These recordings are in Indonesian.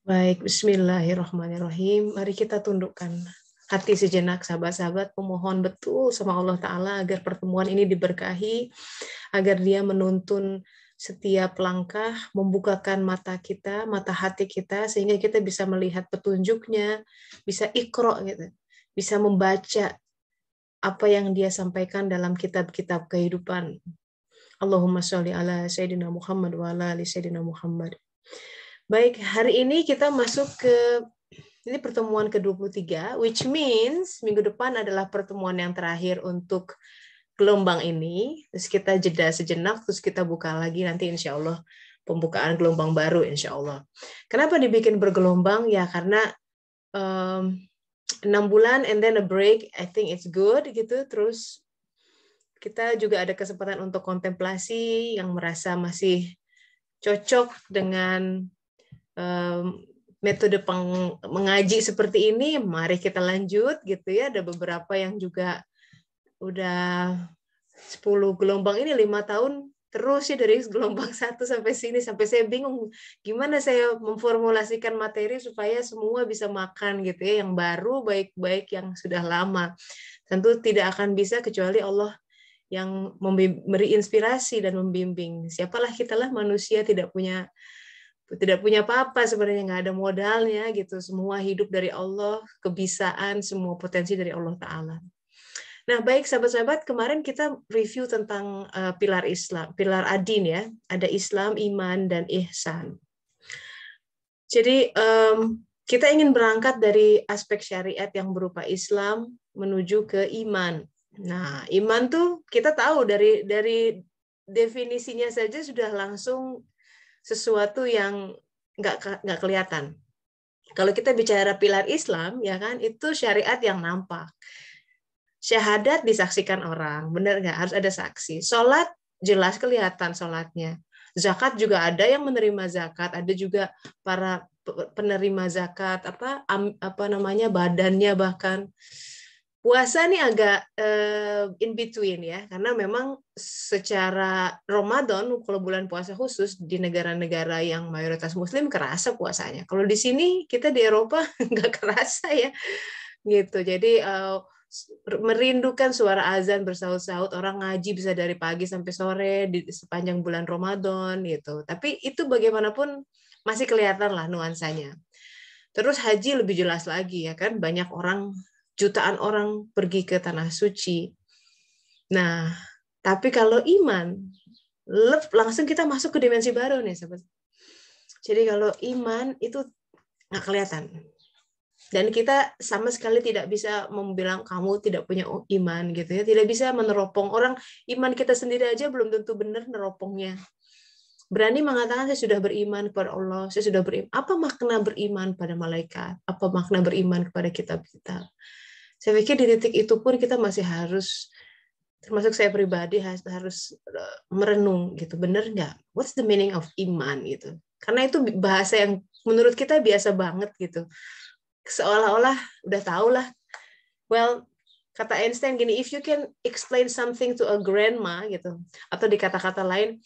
Baik, bismillahirrahmanirrahim. Mari kita tundukkan hati sejenak, sahabat-sahabat, pemohon betul sama Allah Ta'ala agar pertemuan ini diberkahi, agar dia menuntun setiap langkah, membukakan mata kita, mata hati kita, sehingga kita bisa melihat petunjuknya, bisa iqra gitu, bisa membaca apa yang dia sampaikan dalam kitab-kitab kehidupan. Allahumma sholli ala Sayyidina Muhammad wa ala ali Sayyidina Muhammad. Baik, hari ini kita masuk ke ini pertemuan ke-23, which means minggu depan adalah pertemuan yang terakhir untuk gelombang ini. Terus kita jeda sejenak, terus kita buka lagi nanti insya Allah pembukaan gelombang baru insya Allah. Kenapa dibikin bergelombang? Ya karena 6 bulan and then a break, I think it's good gitu. Terus kita juga ada kesempatan untuk kontemplasi yang merasa masih cocok dengan metode mengaji seperti ini, mari kita lanjut gitu ya. Ada beberapa yang juga udah 10 gelombang ini 5 tahun terus ya, dari gelombang 1 sampai sini, sampai saya bingung gimana saya memformulasikan materi supaya semua bisa makan gitu ya, yang baru baik-baik yang sudah lama. Tentu tidak akan bisa kecuali Allah yang memberi inspirasi dan membimbing. Siapalah kitalah manusia, tidak punya apa-apa sebenarnya, nggak ada modalnya gitu. Semua hidup dari Allah, kebisaan, semua potensi dari Allah Ta'ala. Nah, baik sahabat-sahabat, kemarin kita review tentang pilar Islam, pilar Adin ya. Ada Islam, iman, dan ihsan. Jadi kita ingin berangkat dari aspek syariat yang berupa Islam menuju ke iman. Nah, iman tuh kita tahu dari definisinya saja sudah langsung sesuatu yang nggak kelihatan. Kalau kita bicara pilar Islam, ya kan, itu syariat yang nampak. Syahadat disaksikan orang, benar nggak? Harus ada saksi. Sholat jelas kelihatan sholatnya. Zakat juga ada yang menerima zakat, ada juga para penerima zakat, apa namanya, badannya bahkan. Puasa nih agak in between ya, karena memang secara Ramadan, kalau bulan puasa khusus di negara-negara yang mayoritas Muslim kerasa puasanya. Kalau di sini kita di Eropa nggak kerasa ya, gitu. Jadi merindukan suara azan bersaut-saut, orang ngaji bisa dari pagi sampai sore di sepanjang bulan Ramadan gitu. Tapi itu bagaimanapun masih kelihatan lah nuansanya. Terus haji lebih jelas lagi ya kan, banyak orang, jutaan orang pergi ke tanah suci. Nah, tapi kalau iman, langsung kita masuk ke dimensi baru nih, sahabat. Jadi kalau iman itu nggak kelihatan. Dan kita sama sekali tidak bisa membilang kamu tidak punya iman gitu ya. Tidak bisa meneropong orang, iman kita sendiri aja belum tentu benar neropongnya. Berani mengatakan saya sudah beriman kepada Allah, saya sudah beriman. Apa makna beriman pada malaikat? Apa makna beriman kepada kitab-kitab? Saya pikir di titik itu pun kita masih harus, termasuk saya pribadi, harus merenung gitu, bener nggak? What's the meaning of iman gitu? Karena itu bahasa yang menurut kita biasa banget gitu, seolah-olah udah tahu lah. Well, kata Einstein gini, if you can explain something to a grandma gitu, atau di kata-kata lain,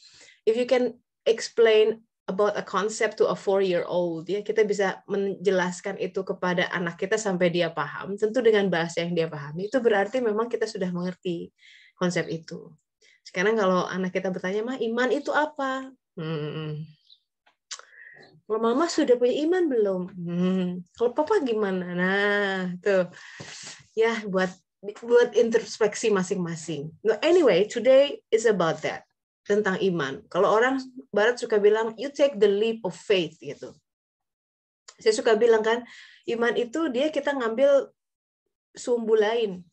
if you can explain about a concept to a 4-year-old, ya kita bisa menjelaskan itu kepada anak kita sampai dia paham, tentu dengan bahasa yang dia pahami, itu berarti memang kita sudah mengerti konsep itu. Sekarang kalau anak kita bertanya, "Mah, iman itu apa?" Kalau mama sudah punya iman belum? Kalau papa gimana? Nah, tuh. Ya, buat introspeksi masing-masing. No, anyway, today is about that. Tentang iman. Kalau orang Barat suka bilang, you take the leap of faith, gitu. Saya suka bilang kan, iman itu kita ngambil sumbu lain.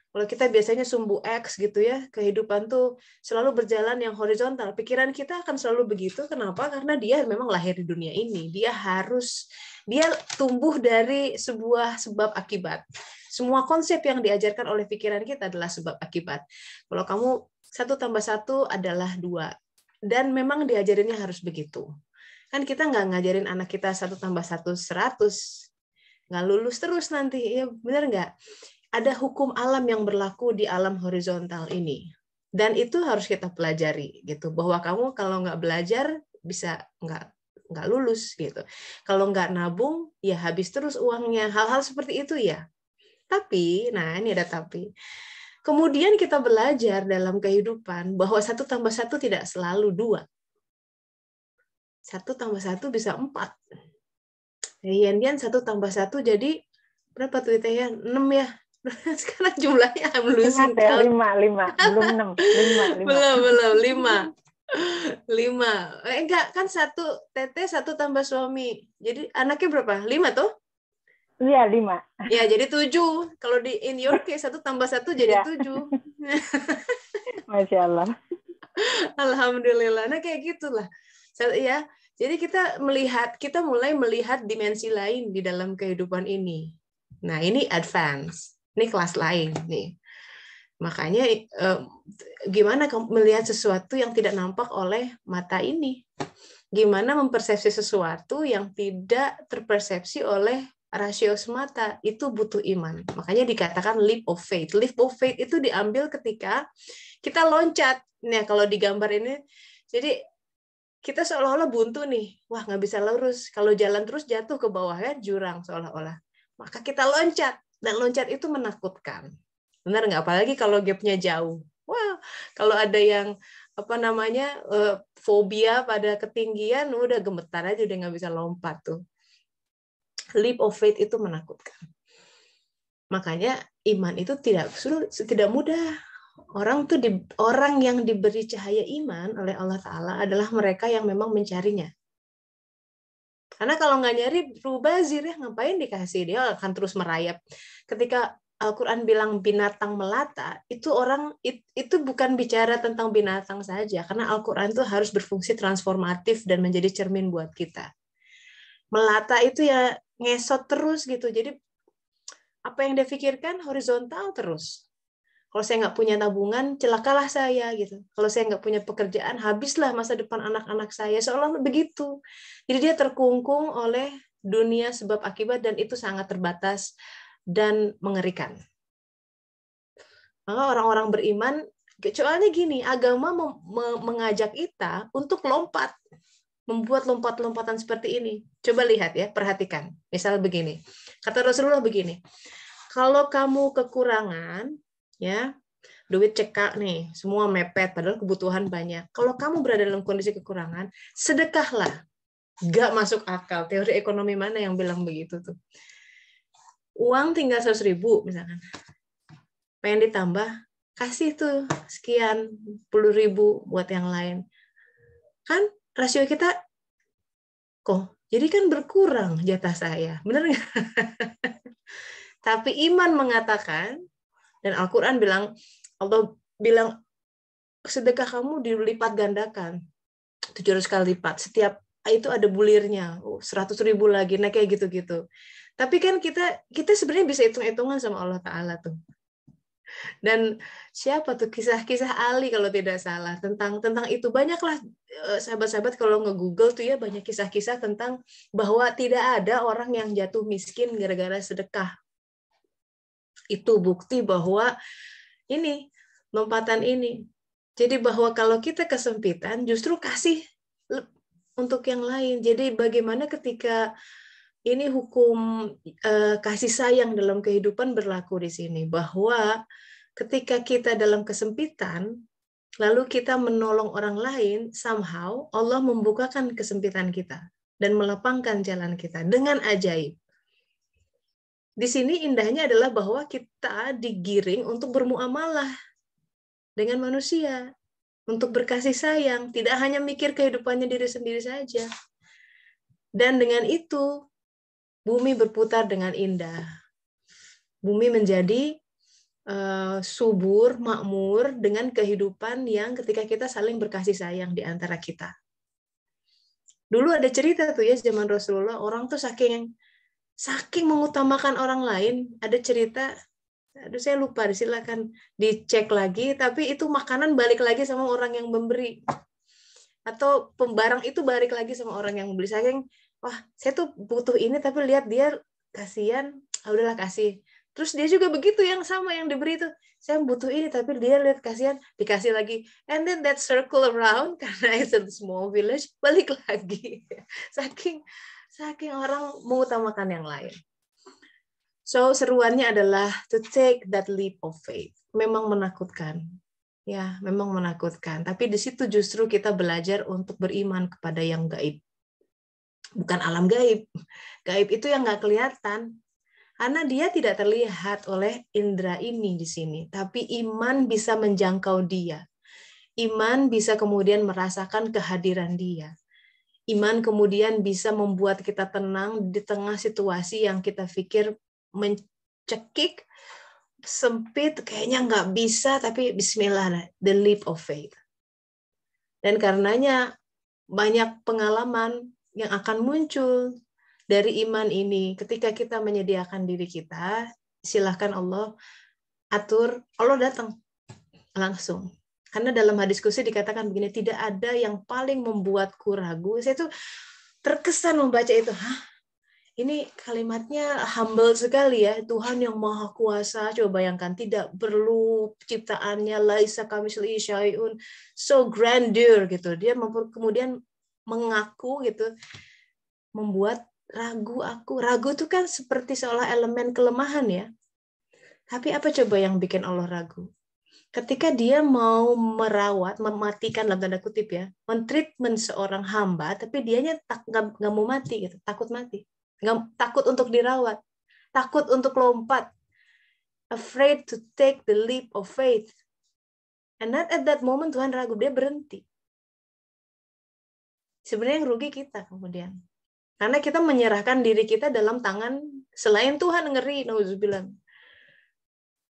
Kalau kita biasanya sumbu X gitu ya, kehidupan tuh selalu berjalan yang horizontal. Pikiran kita akan selalu begitu. Kenapa? Karena dia memang lahir di dunia ini. Dia tumbuh dari sebuah sebab akibat. Semua konsep yang diajarkan oleh pikiran kita adalah sebab akibat. Kalau kamu 1+1 adalah 2. Dan memang diajarinnya harus begitu. Kan kita nggak ngajarin anak kita 1+1 100. Nggak lulus terus nanti. Ya, benar nggak? Ada hukum alam yang berlaku di alam horizontal ini. Dan itu harus kita pelajari. Gitu. Bahwa kamu kalau nggak belajar, bisa nggak nggak lulus gitu. Kalau nggak nabung, ya habis terus uangnya. Hal-hal seperti itu ya. Tapi, nah ini ada tapi. Kemudian kita belajar dalam kehidupan bahwa 1 tambah 1 tidak selalu 2. 1 tambah 1 bisa 4. Yan 1 tambah 1 jadi berapa tuh ya? 6 ya. Sekarang jumlahnya I'm losing count. 5. Belum 6. 5. Belum 5. 5. Enggak, kan 1 teteh 1 tambah suami. Jadi anaknya berapa? 5 tuh? Iya, 5. Ya, jadi 7. Kalau di in your case 1 tambah 1 jadi 7. Masya Allah. Alhamdulillah. Nah, kayak gitulah. Ya, jadi kita mulai melihat dimensi lain di dalam kehidupan ini. Nah, ini advance. Ini kelas lain nih. Makanya gimana melihat sesuatu yang tidak nampak oleh mata ini? Gimana mempersepsi sesuatu yang tidak terpersepsi oleh rasio semata? Itu butuh iman. Makanya dikatakan leap of faith. Leap of faith itu diambil ketika kita loncat. Nah, kalau di gambar ini, jadi kita seolah-olah buntu nih. Wah, nggak bisa lurus. Kalau jalan terus jatuh ke bawah, kan jurang seolah-olah. Maka kita loncat. Dan loncat itu menakutkan. Benar nggak? Apalagi kalau gapnya jauh. Wah, kalau ada yang fobia pada ketinggian, udah gemetar aja, udah nggak bisa lompat tuh. Leap of faith itu menakutkan. Makanya iman itu tidak mudah. Orang yang diberi cahaya iman oleh Allah Ta'ala adalah mereka yang memang mencarinya. Karena kalau nggak nyari, rubazir ya, ngapain dikasih? Dia akan terus merayap. Ketika Al-Quran bilang binatang melata, itu bukan bicara tentang binatang saja, karena Al-Quran itu harus berfungsi transformatif dan menjadi cermin buat kita. Melata itu ya ngesot terus gitu, jadi apa yang dia pikirkan horizontal terus. Kalau saya nggak punya tabungan, celakalah saya gitu. Kalau saya nggak punya pekerjaan, habislah masa depan anak-anak saya. Seolah-olah begitu. Jadi dia terkungkung oleh dunia sebab akibat, dan itu sangat terbatas dan mengerikan. Maka orang-orang beriman, soalnya gini, agama mengajak kita untuk lompat, membuat lompat-lompatan seperti ini. Coba lihat ya, perhatikan. Misal begini, kata Rasulullah begini, kalau kamu kekurangan, ya, duit cekak nih, semua mepet, padahal kebutuhan banyak. Kalau kamu berada dalam kondisi kekurangan, sedekahlah. Gak masuk akal. Teori ekonomi mana yang bilang begitu tuh? Uang tinggal 100.000 misalkan. Pengen ditambah, kasih tuh sekian 10.000 buat yang lain. Kan rasio kita kok jadi kan berkurang jatah saya. Bener nggak? Tapi iman mengatakan, dan Al-Quran bilang, Allah bilang, sedekah kamu dilipat gandakan 700 kali lipat, setiap itu ada bulirnya, 100.000 lagi, nah kayak gitu-gitu. Tapi kan kita sebenarnya bisa hitung-hitungan sama Allah Ta'ala tuh. Dan siapa tuh, kisah-kisah Ali kalau tidak salah tentang itu. Banyaklah sahabat-sahabat kalau nge-google tuh ya, banyak kisah-kisah tentang bahwa tidak ada orang yang jatuh miskin gara-gara sedekah. Itu bukti bahwa ini lompatan ini. Jadi bahwa kalau kita kesempitan, justru kasih untuk yang lain. Jadi bagaimana ketika ini hukum kasih sayang dalam kehidupan berlaku di sini, bahwa ketika kita dalam kesempitan, lalu kita menolong orang lain, somehow Allah membukakan kesempitan kita dan melapangkan jalan kita dengan ajaib. Di sini indahnya adalah bahwa kita digiring untuk bermuamalah dengan manusia, untuk berkasih sayang, tidak hanya mikir kehidupannya diri sendiri saja. Dan dengan itu, bumi berputar dengan indah. Bumi menjadi subur, makmur, dengan kehidupan yang ketika kita saling berkasih sayang di antara kita. Dulu ada cerita tuh ya, zaman Rasulullah, orang tuh saking mengutamakan orang lain, ada cerita, aduh saya lupa, silakan dicek lagi, tapi itu makanan balik lagi sama orang yang memberi, atau pembarang itu balik lagi sama orang yang membeli. Saking, wah saya tuh butuh ini, tapi lihat dia kasihan, udahlah kasih. Terus dia juga begitu, yang sama yang diberi itu. Saya butuh ini, tapi dia lihat kasihan, dikasih lagi. And then that circle around, karena it's a small village, balik lagi. Saking orang mengutamakan yang lain. So seruannya adalah to take that leap of faith. Memang menakutkan. Ya, memang menakutkan. Tapi di situ justru kita belajar untuk beriman kepada yang gaib. Bukan alam gaib. Gaib itu yang nggak kelihatan. Karena dia tidak terlihat oleh indera ini di sini, tapi iman bisa menjangkau dia. Iman bisa kemudian merasakan kehadiran dia. Iman kemudian bisa membuat kita tenang di tengah situasi yang kita pikir mencekik, sempit, kayaknya nggak bisa, tapi bismillah, the leap of faith. Dan karenanya banyak pengalaman yang akan muncul dari iman ini. Ketika kita menyediakan diri kita, silahkan Allah atur, Allah datang langsung. Karena dalam hadis qudsi dikatakan begini, tidak ada yang paling membuatku ragu. Saya tuh terkesan membaca itu. Ini kalimatnya humble sekali ya. Tuhan yang maha kuasa, coba bayangkan, tidak perlu ciptaannya, laisa kamitslihi syai'un, so grandeur gitu. Dia kemudian mengaku gitu, membuat ragu aku. Ragu itu kan seperti seolah elemen kelemahan ya. Tapi apa coba yang bikin Allah ragu? Ketika dia mau merawat, mematikan dalam tanda kutip ya, mentreatment seorang hamba, tapi dianya nggak mau mati gitu, takut mati. Takut untuk dirawat, takut untuk lompat, afraid to take the leap of faith. And not at that moment Tuhan ragu, dia berhenti. Sebenarnya yang rugi kita kemudian. Karena kita menyerahkan diri kita dalam tangan selain Tuhan, ngeri, nauzubillah.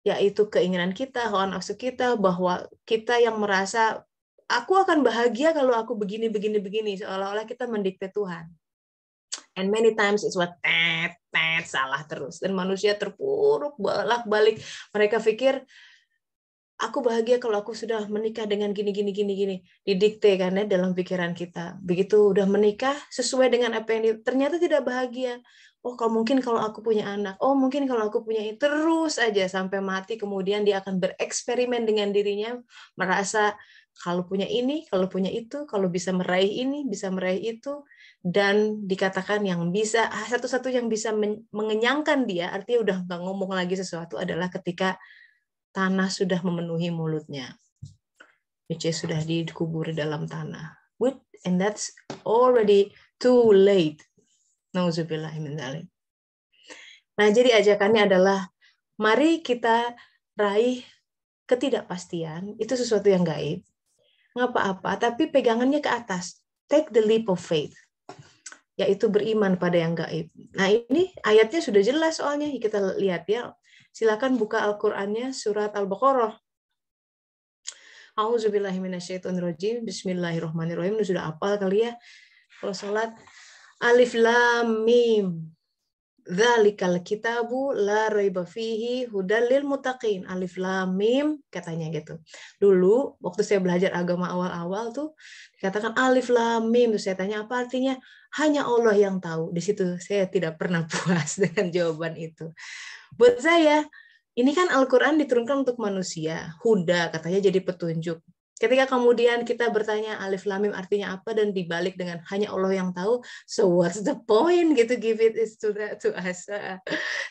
Yaitu keinginan kita, hawa nafsu kita, bahwa kita yang merasa, aku akan bahagia kalau aku begini, seolah-olah kita mendikte Tuhan. And many times it's what salah terus. Dan manusia terpuruk, balik. Mereka pikir, aku bahagia kalau aku sudah menikah dengan gini. Didikte kan ya dalam pikiran kita. Begitu udah menikah, sesuai dengan apa yang ternyata tidak bahagia. Oh, mungkin kalau aku punya anak. Oh, mungkin kalau aku punya itu. Terus aja sampai mati. Kemudian dia akan bereksperimen dengan dirinya. Merasa kalau punya ini, kalau punya itu, kalau bisa meraih ini, bisa meraih itu. Dan dikatakan yang bisa, satu-satu yang bisa mengenyangkan dia, artinya udah nggak ngomong lagi sesuatu, adalah ketika tanah sudah memenuhi mulutnya, which is sudah dikubur dalam tanah. And that's already too late. Nauzubillah min dzalik. Nah, jadi ajakannya adalah mari kita raih ketidakpastian, itu sesuatu yang gaib. Nggak apa-apa, tapi pegangannya ke atas. Take the leap of faith, yaitu beriman pada yang gaib. Nah, ini ayatnya sudah jelas soalnya, kita lihat ya. Silakan buka Al-Qur'annya surat Al-Baqarah. A'udzubillahi minasyaitonirrajim. Bismillahirrahmanirrahim. Ini sudah hafal kali ya. Kalau salat, Alif Lam Mim. Dzalikal kitabu la raiba fihi hudal lil muttaqin. Alif Lam Mim katanya gitu. Dulu waktu saya belajar agama awal-awal tuh dikatakan Alif Lam Mim, terus saya tanya apa artinya? Hanya Allah yang tahu. Di situ saya tidak pernah puas dengan jawaban itu. Buat saya, ini kan Al-Quran diturunkan untuk manusia. Huda katanya jadi petunjuk. Ketika kemudian kita bertanya Alif Lam Mim artinya apa dan dibalik dengan hanya Allah yang tahu, so what's the point gitu, give it to us.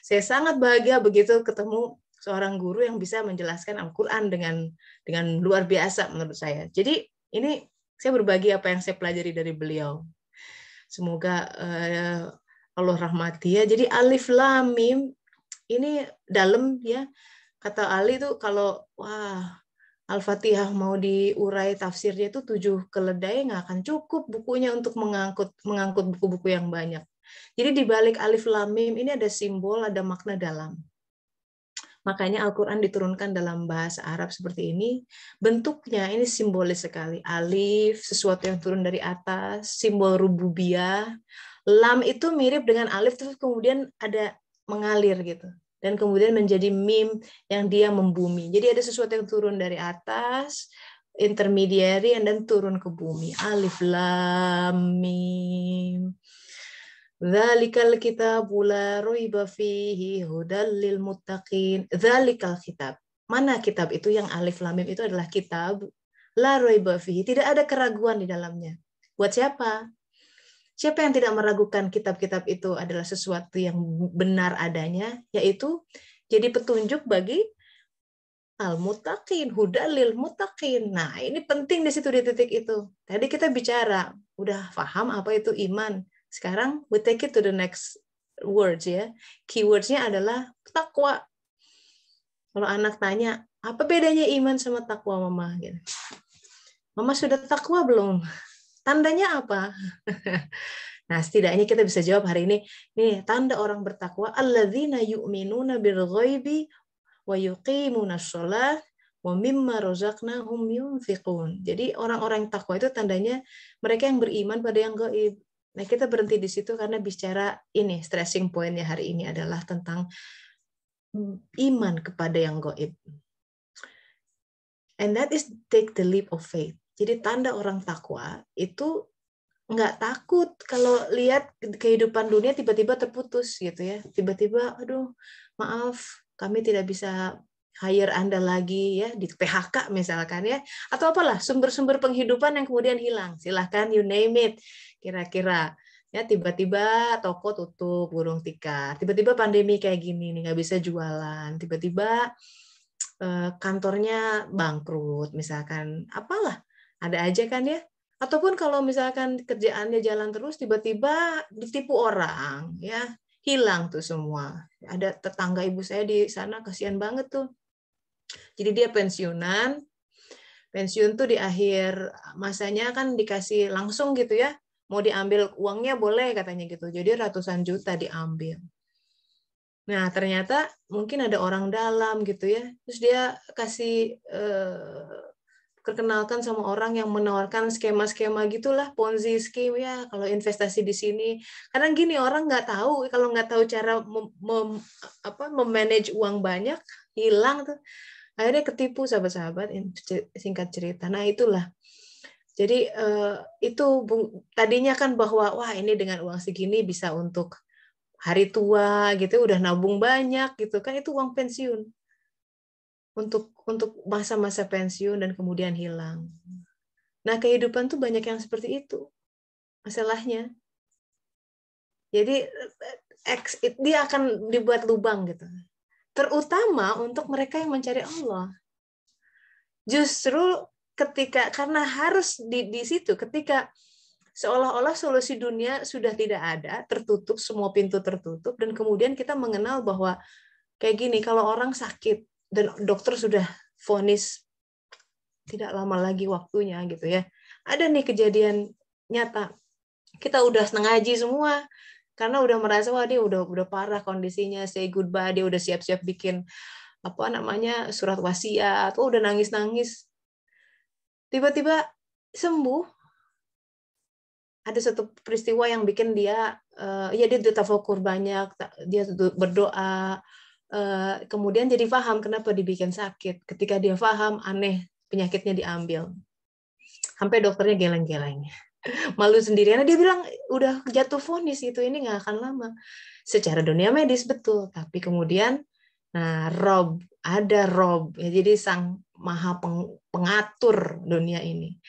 Saya sangat bahagia begitu ketemu seorang guru yang bisa menjelaskan Al-Quran dengan luar biasa menurut saya. Jadi ini saya berbagi apa yang saya pelajari dari beliau. Semoga Allah rahmati ya. Jadi Alif Lam Mim ini dalam ya, kata Ali itu kalau Al-Fatihah mau diurai tafsirnya itu 7 keledai nggak akan cukup bukunya untuk mengangkut buku-buku yang banyak. Jadi di balik Alif Lam Mim ini ada simbol, ada makna dalam. Makanya Al-Quran diturunkan dalam bahasa Arab seperti ini. Bentuknya ini simbolis sekali. Alif, sesuatu yang turun dari atas, simbol rububiyah. Lam itu mirip dengan alif, terus kemudian ada mengalir gitu, dan kemudian menjadi mim yang dia membumi. Jadi ada sesuatu yang turun dari atas, intermediary, dan turun ke bumi. Alif Lam Mim. Dzalikal kitabu la raiba fihi hudal lil muttaqin. Dzalikal kitab. Mana kitab itu? Yang alif lam mim itu adalah kitab. La raiba fihi, tidak ada keraguan di dalamnya. Buat siapa? Siapa yang tidak meragukan kitab-kitab itu adalah sesuatu yang benar adanya, yaitu jadi petunjuk bagi al-muttaqin, hudalil muttaqin. Nah, ini penting di situ, di titik itu. Tadi kita bicara, udah paham apa itu iman. Sekarang we take it to the next words ya. Keywords-nya adalah takwa. Kalau anak tanya, apa bedanya iman sama takwa, Mama? Gitu. Mama sudah takwa belum? Tandanya apa? Nah, setidaknya kita bisa jawab hari ini, nih tanda orang bertakwa, alladzina yu'minuna bil ghaibi wa yuqimuna shalah wa mimma razaqnahum yunfiqun. Jadi orang-orang takwa itu tandanya mereka yang beriman pada yang gaib. Nah, kita berhenti di situ karena bicara ini stressing point-nya hari ini adalah tentang iman kepada yang gaib. And that is take the leap of faith. Jadi tanda orang takwa itu nggak takut kalau lihat kehidupan dunia tiba-tiba terputus gitu ya. Tiba-tiba, aduh, maaf, kami tidak bisa hire Anda lagi ya, di PHK misalkan ya. Atau apalah, sumber-sumber penghidupan yang kemudian hilang. Silahkan, you name it. Kira-kira. Ya, tiba-tiba toko tutup, burung tikar. Tiba-tiba pandemi kayak gini nih, nggak bisa jualan. Tiba-tiba kantornya bangkrut misalkan. Apalah, ada aja kan ya. Ataupun kalau misalkan kerjaannya jalan terus, tiba-tiba ditipu orang, ya hilang tuh semua. Ada tetangga ibu saya di sana, kasihan banget tuh. Jadi dia pensiun tuh di akhir masanya kan dikasih langsung gitu ya, mau diambil uangnya boleh katanya gitu. Jadi ratusan juta diambil. Nah, ternyata mungkin ada orang dalam gitu ya. Terus dia kasih perkenalkan sama orang yang menawarkan skema-skema gitulah, Ponzi scheme ya, kalau investasi di sini. Kadang gini, orang nggak tahu, kalau nggak tahu cara memanage uang banyak, hilang tuh. Akhirnya ketipu sahabat-sahabat, singkat cerita. Nah, itulah. Jadi itu tadinya kan bahwa wah ini dengan uang segini bisa untuk hari tua gitu, udah nabung banyak gitu kan, itu uang pensiun untuk masa-masa pensiun dan kemudian hilang. Nah, kehidupan tuh banyak yang seperti itu masalahnya. Jadi dia akan dibuat lubang gitu. Terutama untuk mereka yang mencari Allah. Justru karena harus di situ, ketika seolah-olah solusi dunia sudah tidak ada, tertutup, semua pintu tertutup, dan kemudian kita mengenal bahwa kayak gini, kalau orang sakit dan dokter sudah vonis tidak lama lagi waktunya gitu ya. Ada nih kejadian nyata. Kita udah setengah haji semua karena udah merasa wah dia udah parah kondisinya, say goodbye, dia udah siap-siap bikin surat wasiat, udah nangis-nangis. Tiba-tiba sembuh. Ada satu peristiwa yang bikin dia dia tafakur banyak, dia berdoa, kemudian jadi paham kenapa dibikin sakit. Ketika dia paham, aneh, penyakitnya diambil. Sampai dokternya geleng-geleng. Malu sendirian. Dia bilang, udah jatuh vonis itu, ini nggak akan lama. Secara dunia medis betul. Tapi kemudian, Rob, ya, jadi sang maha pengatur dunia ini.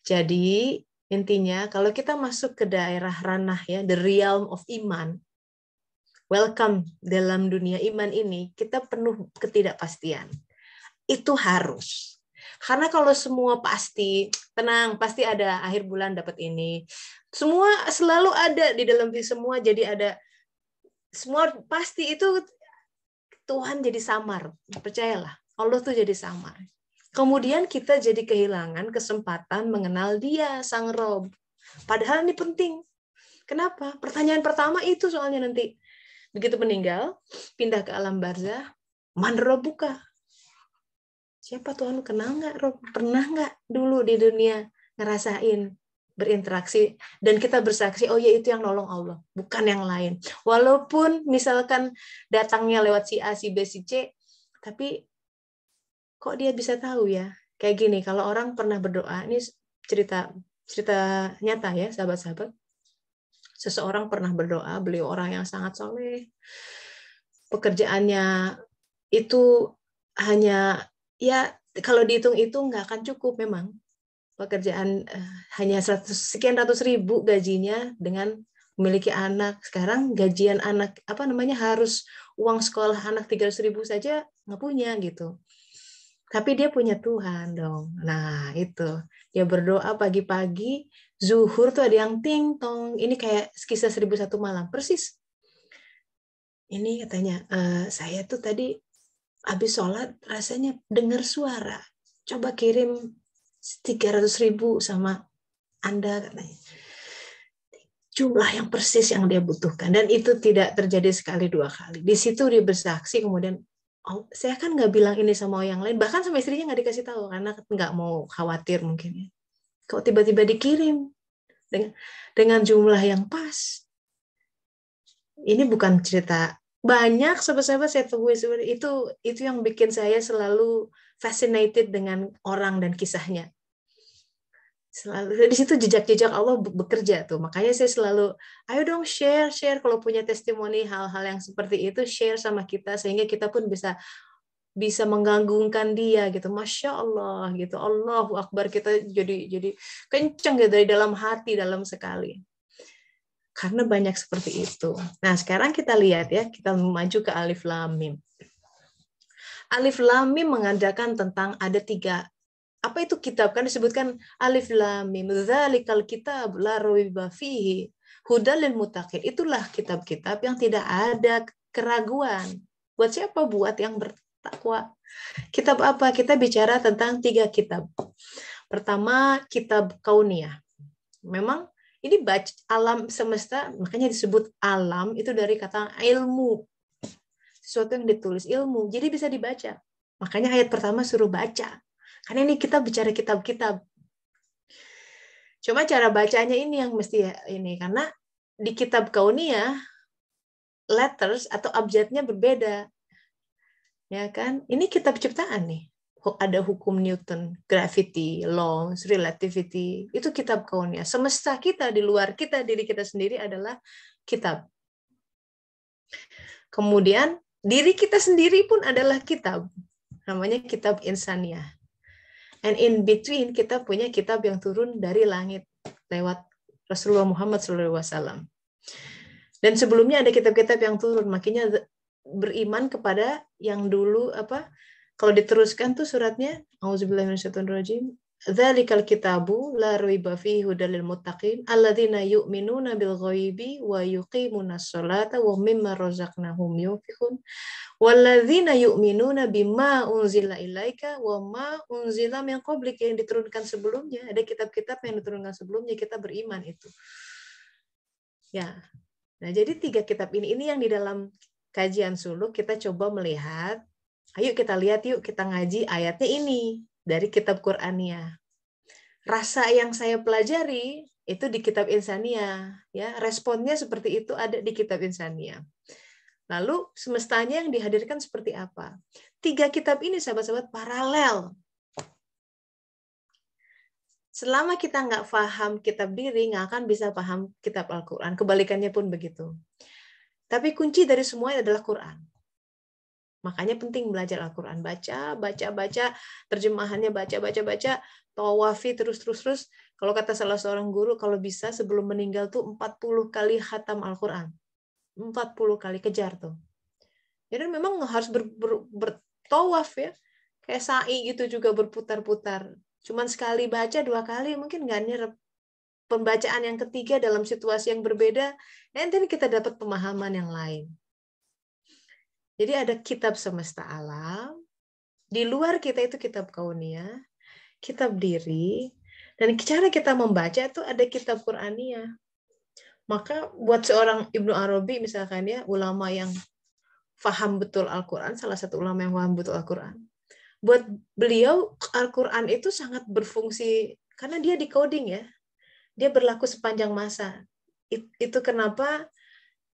Jadi, intinya, kalau kita masuk ke daerah ranah ya, the realm of iman, welcome dalam dunia iman ini, kita penuh ketidakpastian. Itu harus. Karena kalau semua pasti, tenang, pasti ada akhir bulan dapat ini. Semua selalu ada di dalam semua, jadi ada semua pasti itu Tuhan jadi samar. Percayalah, Allah tuh jadi samar. Kemudian kita jadi kehilangan kesempatan mengenal Dia, Sang Rob. Padahal ini penting. Kenapa? Pertanyaan pertama itu soalnya nanti. Begitu meninggal, pindah ke alam barzah, man Robbuka? Siapa Tuhan? Kenal nggak, Rob? Pernah nggak dulu di dunia ngerasain berinteraksi dan kita bersaksi, oh ya itu yang nolong Allah, bukan yang lain. Walaupun misalkan datangnya lewat si A, si B, si C, tapi kok dia bisa tahu ya? Kayak gini, kalau orang pernah berdoa, ini cerita nyata ya, sahabat-sahabat. Seseorang pernah berdoa, beliau orang yang sangat soleh. Pekerjaannya itu hanya, ya kalau dihitung-hitung nggak akan cukup memang. Pekerjaan hanya 100 sekian ratus ribu gajinya dengan memiliki anak. Sekarang gajian anak, harus uang sekolah anak 300 ribu saja nggak punya gitu. Tapi dia punya Tuhan dong. Nah itu, dia berdoa pagi-pagi, zuhur tuh ada yang ting tong. Ini kayak kisah 1001 malam persis. Ini katanya, saya tuh tadi habis sholat rasanya dengar suara. Coba kirim 300 ribu sama Anda, katanya. Jumlah yang persis yang dia butuhkan. Dan itu tidak terjadi sekali dua kali. Di situ dia bersaksi, kemudian, oh, saya kan nggak bilang ini sama yang lain. Bahkan sama istrinya nggak dikasih tahu, karena nggak mau khawatir mungkin. Kok tiba-tiba dikirim dengan jumlah yang pas. Ini bukan cerita banyak sahabat-sahabat saya tunggu itu yang bikin saya selalu fascinated dengan orang dan kisahnya. Selalu di situ jejak-jejak Allah bekerja tuh. Makanya saya selalu, ayo dong share kalau punya testimoni hal-hal yang seperti itu, share sama kita sehingga kita pun bisa menggantungkan dia gitu. Masya Allah gitu. Allahu Akbar, kita jadi kenceng gitu dari dalam hati, dalam sekali. Karena banyak seperti itu. Nah, sekarang kita lihat ya, kita maju ke Alif Lam Mim. Alif Lam Mim mengadakan tentang ada 3. Apa itu kitab? Kan disebutkan Alif Lam Mim. Dzalikal kitab la raiba fihi hudal lil muttaqin. Itulah kitab-kitab yang tidak ada keraguan. Buat siapa? Buat yang bertakwa. Kitab apa? Kita bicara tentang 3 kitab. Pertama, kitab Kauniyah. Memang ini alam semesta, makanya disebut alam, itu dari kata ilmu. Sesuatu yang ditulis, ilmu. Jadi bisa dibaca. Makanya ayat pertama suruh baca. Karena ini kita bicara kitab-kitab. Cuma cara bacanya ini yang mesti ini. Karena di kitab Kauniyah, letters atau abjadnya berbeda. Ya kan? Ini kitab ciptaan nih. Ada hukum Newton, gravity, laws, relativity, itu kitab Kauniyah. Semesta kita di luar kita, diri kita sendiri adalah kitab. Kemudian diri kita sendiri pun adalah kitab. Namanya kitab Insaniyah. And in between kita punya kitab yang turun dari langit lewat Rasulullah Muhammad SAW. Dan sebelumnya ada kitab-kitab yang turun, makanya beriman kepada yang dulu kalau diteruskan tuh suratnya, auzubillahi minasyaitonirrajim, dzalikal kitabu la raiba fihi hudal lil muttaqin alladzina yu'minuna bil ghaibi wa yuqimunas sholata wa mimma razaqnahum yunfiqun walladzina yu'minuna bima unzila ilaika wa ma unzila min qablik, yang diturunkan sebelumnya. Ada kitab-kitab yang diturunkan sebelumnya, kita beriman itu. Ya. Nah, jadi 3 kitab ini yang di dalam kajian suluk kita coba melihat. Ayo kita lihat yuk, kita ngaji ayatnya ini dari kitab Qur'aniyah. Rasa yang saya pelajari itu di kitab Insaniyah, ya. Responnya seperti itu ada di kitab Insaniyah. Lalu semestanya yang dihadirkan seperti apa? 3 kitab ini sahabat-sahabat paralel. Selama kita nggak paham kitab diri, nggak akan bisa paham kitab Al-Quran. Kebalikannya pun begitu. Tapi kunci dari semuanya adalah Quran. Makanya penting belajar Al-Quran. Baca, terjemahannya baca, tawafi terus. Kalau kata salah seorang guru, kalau bisa sebelum meninggal tuh 40 kali khatam Al-Quran. 40 kali, kejar tuh. Jadi memang harus bertawaf ya. Kayak sa'i gitu juga berputar-putar. Cuman sekali baca, 2 kali mungkin nggak nyerep. Pembacaan yang ketiga dalam situasi yang berbeda, nanti kita dapat pemahaman yang lain. Jadi ada kitab semesta alam, di luar kita itu kitab Kauniyah, kitab diri, dan cara kita membaca itu ada kitab Qur'aniyah. Maka buat seorang Ibnu Arabi misalkan ya, ulama yang faham betul Al-Quran, salah satu ulama yang faham betul Al-Quran, buat beliau Al-Quran itu sangat berfungsi, karena dia decoding ya, dia berlaku sepanjang masa. Itu kenapa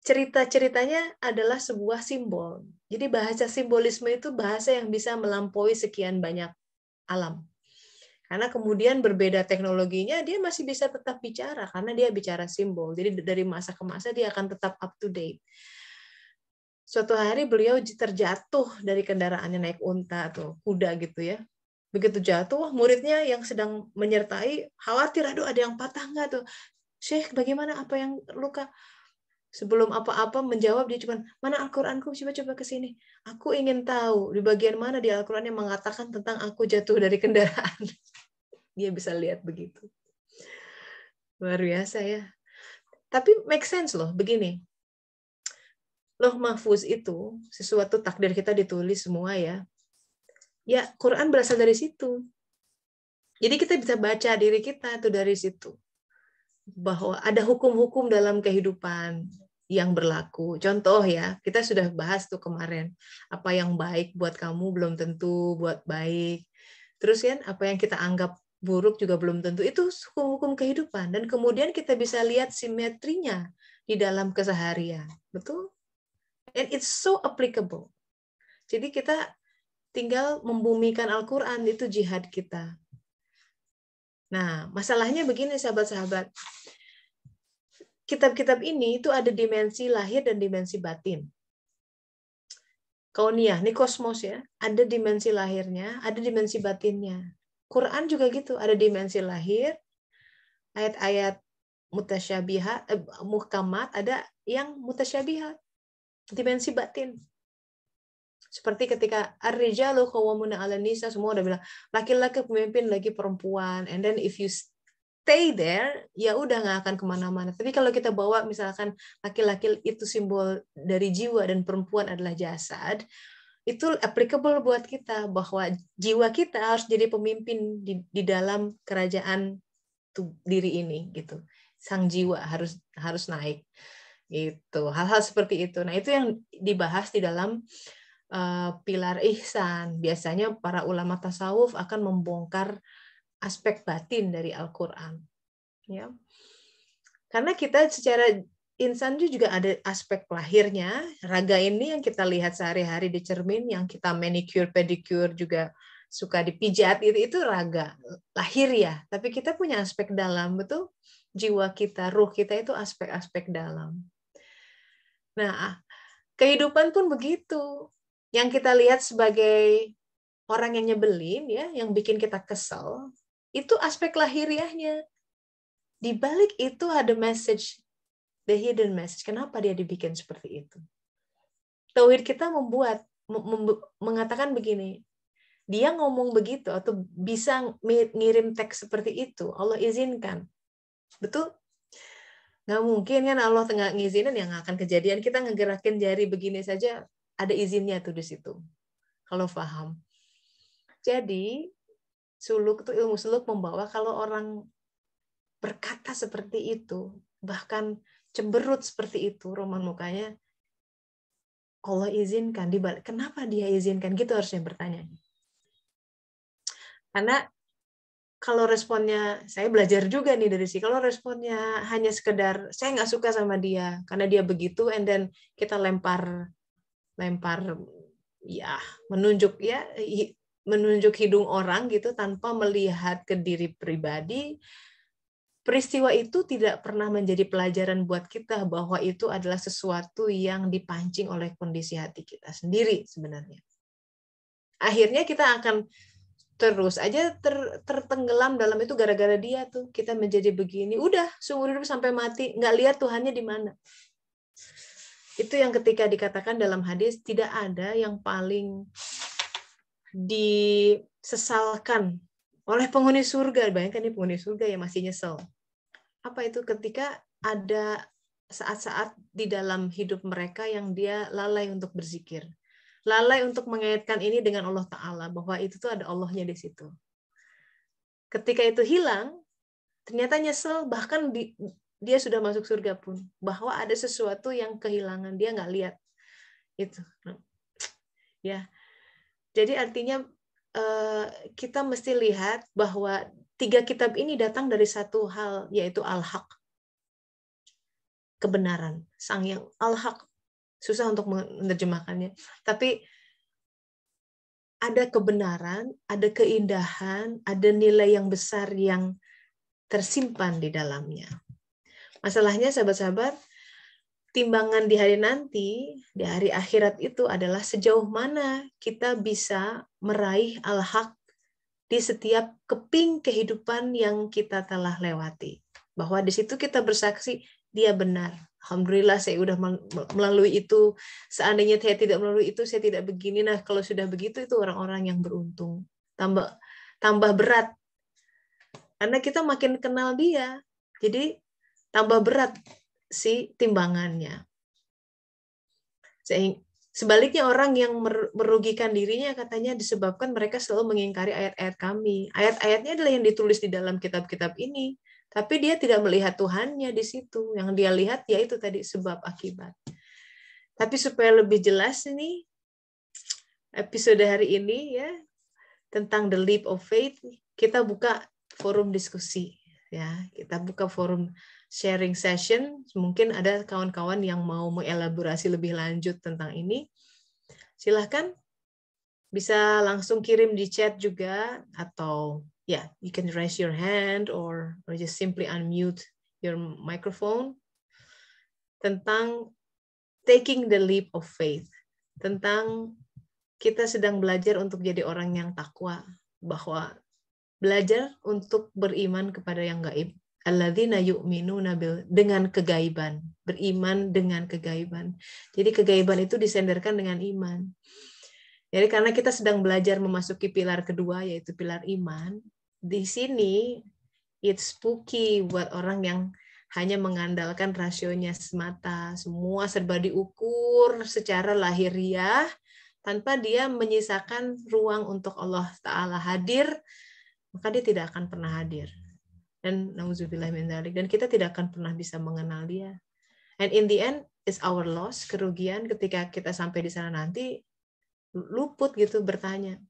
cerita-ceritanya adalah sebuah simbol. Jadi bahasa simbolisme itu bahasa yang bisa melampaui sekian banyak alam. Karena kemudian berbeda teknologinya, dia masih bisa tetap bicara karena dia bicara simbol. Jadi dari masa ke masa dia akan tetap up to date. Suatu hari beliau terjatuh dari kendaraannya naik unta atau kuda gitu ya. Begitu jatuh, muridnya yang sedang menyertai khawatir, aduh ada yang patah nggak tuh? Syekh, bagaimana, apa yang luka? Sebelum apa-apa menjawab, dia cuma, mana Al-Quranku? Coba-coba ke sini. Aku ingin tahu di bagian mana di Al-Quran yang mengatakan tentang aku jatuh dari kendaraan. Dia bisa lihat begitu. Luar biasa ya. Tapi make sense loh, begini. Lauh Mahfuz itu, sesuatu takdir kita ditulis semua ya. Ya, Quran berasal dari situ. Jadi kita bisa baca diri kita tuh dari situ. Bahwa ada hukum-hukum dalam kehidupan yang berlaku. Contoh ya, kita sudah bahas tuh kemarin. Apa yang baik buat kamu belum tentu buat baik. Terus kan, apa yang kita anggap buruk juga belum tentu. Itu hukum-hukum kehidupan. Dan kemudian kita bisa lihat simetrinya di dalam keseharian. Betul? And it's so applicable. Jadi kita tinggal membumikan Al-Quran, itu jihad kita. Nah, masalahnya begini sahabat-sahabat. Kitab-kitab ini itu ada dimensi lahir dan dimensi batin. Kauniyah, ini kosmos ya. Ada dimensi lahirnya, ada dimensi batinnya. Quran juga gitu, ada dimensi lahir, ayat-ayat mutasyabihat, muhkamat, ada yang mutasyabihat, dimensi batin. Seperti ketika ar-rijalu qawwamuna 'alan nisa, semua udah bilang laki-laki pemimpin lagi perempuan, and then if you stay there, ya udah nggak akan kemana-mana. Tapi kalau kita bawa misalkan laki-laki itu simbol dari jiwa dan perempuan adalah jasad, itu applicable buat kita bahwa jiwa kita harus jadi pemimpin di dalam kerajaan diri ini gitu. Sang jiwa harus naik. Gitu. Hal-hal seperti itu. Nah, itu yang dibahas di dalam pilar ihsan. Biasanya para ulama tasawuf akan membongkar aspek batin dari Al-Quran. Ya. Karena kita secara insan juga ada aspek lahirnya. Raga ini yang kita lihat sehari-hari di cermin, yang kita manicure, pedicure juga suka dipijat, itu raga, lahir ya. Tapi kita punya aspek dalam, betul? Jiwa kita, ruh kita itu aspek-aspek dalam. Nah, kehidupan pun begitu. Yang kita lihat sebagai orang yang nyebelin, ya, yang bikin kita kesel, itu aspek lahiriahnya. Di balik itu ada message, the hidden message. Kenapa dia dibikin seperti itu? Tauhid kita mengatakan begini, dia ngomong begitu atau bisa ngirim teks seperti itu, Allah izinkan. Betul? Nggak mungkin kan Allah nggak ngizinin, yang akan kejadian. Kita ngegerakin jari begini saja, ada izinnya tuh di situ. Kalau paham. Jadi, suluk itu, ilmu suluk membawa kalau orang berkata seperti itu, bahkan cemberut seperti itu, roman mukanya, Allah izinkan. Kenapa dia izinkan? Gitu harusnya bertanya. Karena kalau responnya, saya belajar juga nih dari sini, kalau responnya hanya sekedar, saya nggak suka sama dia, karena dia begitu, and then kita lempar ya menunjuk hidung orang gitu tanpa melihat ke diri pribadi, peristiwa itu tidak pernah menjadi pelajaran buat kita bahwa itu adalah sesuatu yang dipancing oleh kondisi hati kita sendiri sebenarnya. Akhirnya kita akan terus aja tertenggelam dalam itu gara-gara dia tuh, kita menjadi begini, udah seumur hidup sampai mati nggak lihat Tuhannya di mana. Itu yang ketika dikatakan dalam hadis, tidak ada yang paling disesalkan oleh penghuni surga. Bayangkan nih penghuni surga yang masih nyesel. Apa itu? Ketika ada saat-saat di dalam hidup mereka yang dia lalai untuk berzikir. Lalai untuk mengaitkan ini dengan Allah Ta'ala, bahwa itu tuh ada Allahnya di situ. Ketika itu hilang, ternyata nyesel, bahkan dia sudah masuk surga pun, bahwa ada sesuatu yang kehilangan, dia nggak lihat itu. Ya, jadi artinya kita mesti lihat bahwa 3 kitab ini datang dari satu hal, yaitu al-haq, kebenaran, sang yang al-haq. Susah untuk menerjemahkannya, tapi ada kebenaran, ada keindahan, ada nilai yang besar yang tersimpan di dalamnya. Masalahnya sahabat-sahabat, timbangan di hari nanti, di hari akhirat itu adalah sejauh mana kita bisa meraih al-haq di setiap keping kehidupan yang kita telah lewati. Bahwa di situ kita bersaksi, dia benar. Alhamdulillah saya udah melalui itu. Seandainya saya tidak melalui itu, saya tidak begini. Nah, kalau sudah begitu, itu orang-orang yang beruntung. Tambah berat. Karena kita makin kenal dia. Jadi tambah berat si timbangannya. Sebaliknya orang yang merugikan dirinya katanya disebabkan mereka selalu mengingkari ayat-ayat kami. Ayat-ayatnya adalah yang ditulis di dalam kitab-kitab ini. Tapi dia tidak melihat Tuhannya di situ. Yang dia lihat yaitu tadi sebab akibat. Tapi supaya lebih jelas ini, episode hari ini ya tentang the leap of faith, kita buka forum diskusi. Ya, kita buka forum sharing session. Mungkin ada kawan-kawan yang mau mengelaborasi lebih lanjut tentang ini. Silahkan bisa langsung kirim di chat juga, atau ya, you can raise your hand or just simply unmute your microphone tentang taking the leap of faith, tentang kita sedang belajar untuk jadi orang yang takwa, bahwa belajar untuk beriman kepada yang gaib. Alladzina yu'minuna dengan kegaiban, beriman dengan kegaiban. Jadi kegaiban itu disenderkan dengan iman. Jadi karena kita sedang belajar memasuki pilar kedua, yaitu pilar iman, di sini it's spooky buat orang yang hanya mengandalkan rasionya semata, semua serba diukur secara lahiriah, tanpa dia menyisakan ruang untuk Allah Ta'ala hadir, maka dia tidak akan pernah hadir. Dan nauzubillah min dzalik, dan kita tidak akan pernah bisa mengenal dia. And in the end, it's our loss, kerugian ketika kita sampai di sana nanti, luput gitu bertanya.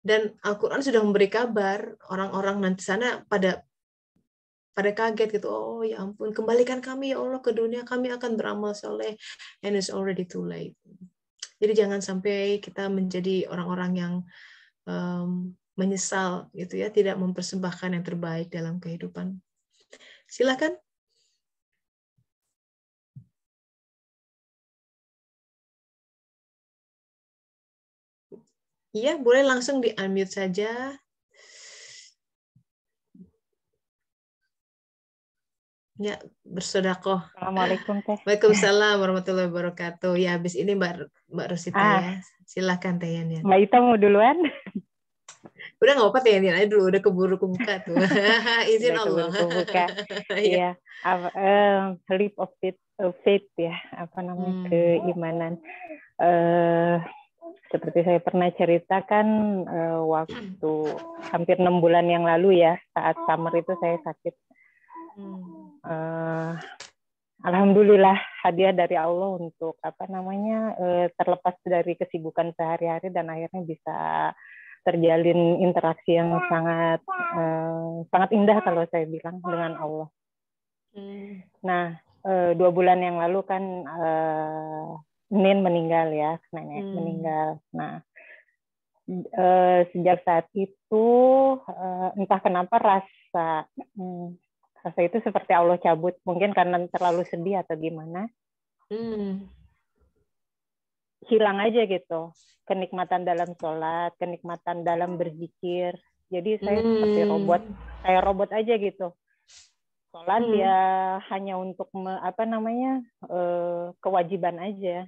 Dan Al-Quran sudah memberi kabar, orang-orang nanti sana pada kaget gitu, oh ya ampun, kembalikan kami ya Allah ke dunia, kami akan beramal soleh, and it's already too late. Jadi jangan sampai kita menjadi orang-orang yang menyesal gitu ya, tidak mempersembahkan yang terbaik dalam kehidupan. Silakan. Iya, boleh langsung di unmute saja. Ya, bersedekah. Assalamualaikum Teh. Waalaikumsalam warahmatullahi wabarakatuh. Ya, habis ini Mbak Rosita ya. Silakan Teh Yan. Mbak Ita mau duluan? Udah nggak apa-apa Teh Yan aja dulu, udah keburu kebuka tuh. Izin Allah. Kebuka. Iya. Leap of faith ya, apa namanya, keimanan. Seperti saya pernah ceritakan waktu hampir 6 bulan yang lalu ya, saat summer itu saya sakit. Alhamdulillah hadiah dari Allah untuk apa namanya terlepas dari kesibukan sehari-hari dan akhirnya bisa terjalin interaksi yang sangat indah kalau saya bilang dengan Allah. Nah, 2 bulan yang lalu kan Nin meninggal ya, nenek meninggal. Nah, sejak saat itu entah kenapa rasa itu seperti Allah cabut, mungkin karena terlalu sedih atau gimana. Hilang aja gitu kenikmatan dalam sholat, kenikmatan dalam berzikir. Jadi saya seperti robot, kayak robot aja gitu. Sholat ya hanya untuk kewajiban aja.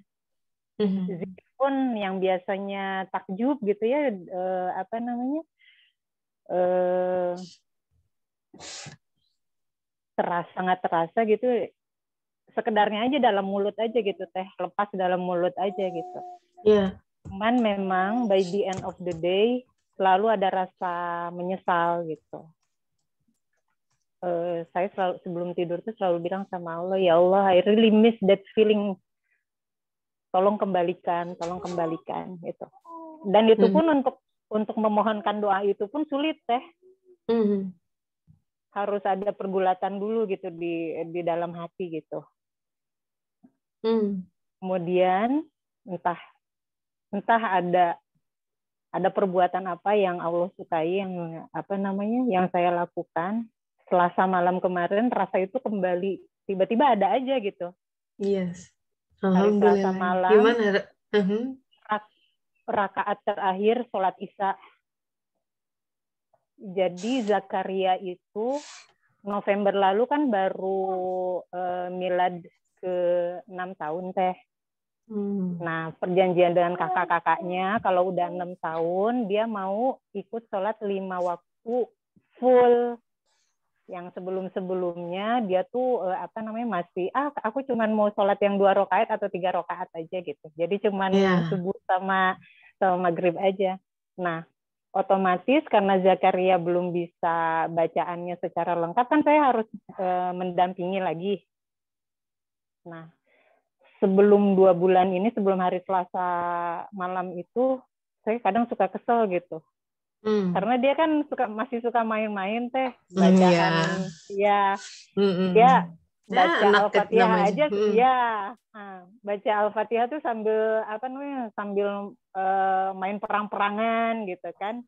Zikir pun yang biasanya takjub gitu ya, sangat terasa gitu, sekedarnya aja dalam mulut aja gitu Teh, lepas dalam mulut aja gitu. Iya. Cuman memang by the end of the day selalu ada rasa menyesal gitu. Saya selalu sebelum tidur tuh selalu bilang sama Allah, ya Allah, I really miss that feeling. Tolong kembalikan gitu. Dan itu pun untuk memohonkan doa itu pun sulit Teh. Harus ada pergulatan dulu gitu di dalam hati gitu. Kemudian entah ada ada perbuatan apa yang Allah sukai, yang yang saya lakukan. Selasa malam kemarin rasa itu kembali, tiba-tiba ada aja gitu. Yes. Hari Selasa Alhamdulillah. malam, Gimana? rakaat terakhir sholat Isya. Jadi Zakaria itu November lalu kan baru milad ke 6 tahun teh. Nah, perjanjian dengan kakak-kakaknya kalau udah 6 tahun dia mau ikut sholat 5 waktu full. Yang sebelum-sebelumnya dia tuh masih aku cuman mau sholat yang 2 rakaat atau 3 rakaat aja gitu. Jadi cuman subuh sama maghrib aja. Nah, otomatis karena Zakaria belum bisa bacaannya secara lengkap kan saya harus mendampingi lagi. Nah, sebelum 2 bulan ini, sebelum hari Selasa malam itu, saya kadang suka kesel gitu. Karena dia kan masih suka main-main teh, bacaan dia baca Al-Fatihah aja baca Al-Fatihah tuh sambil main perang-perangan gitu kan.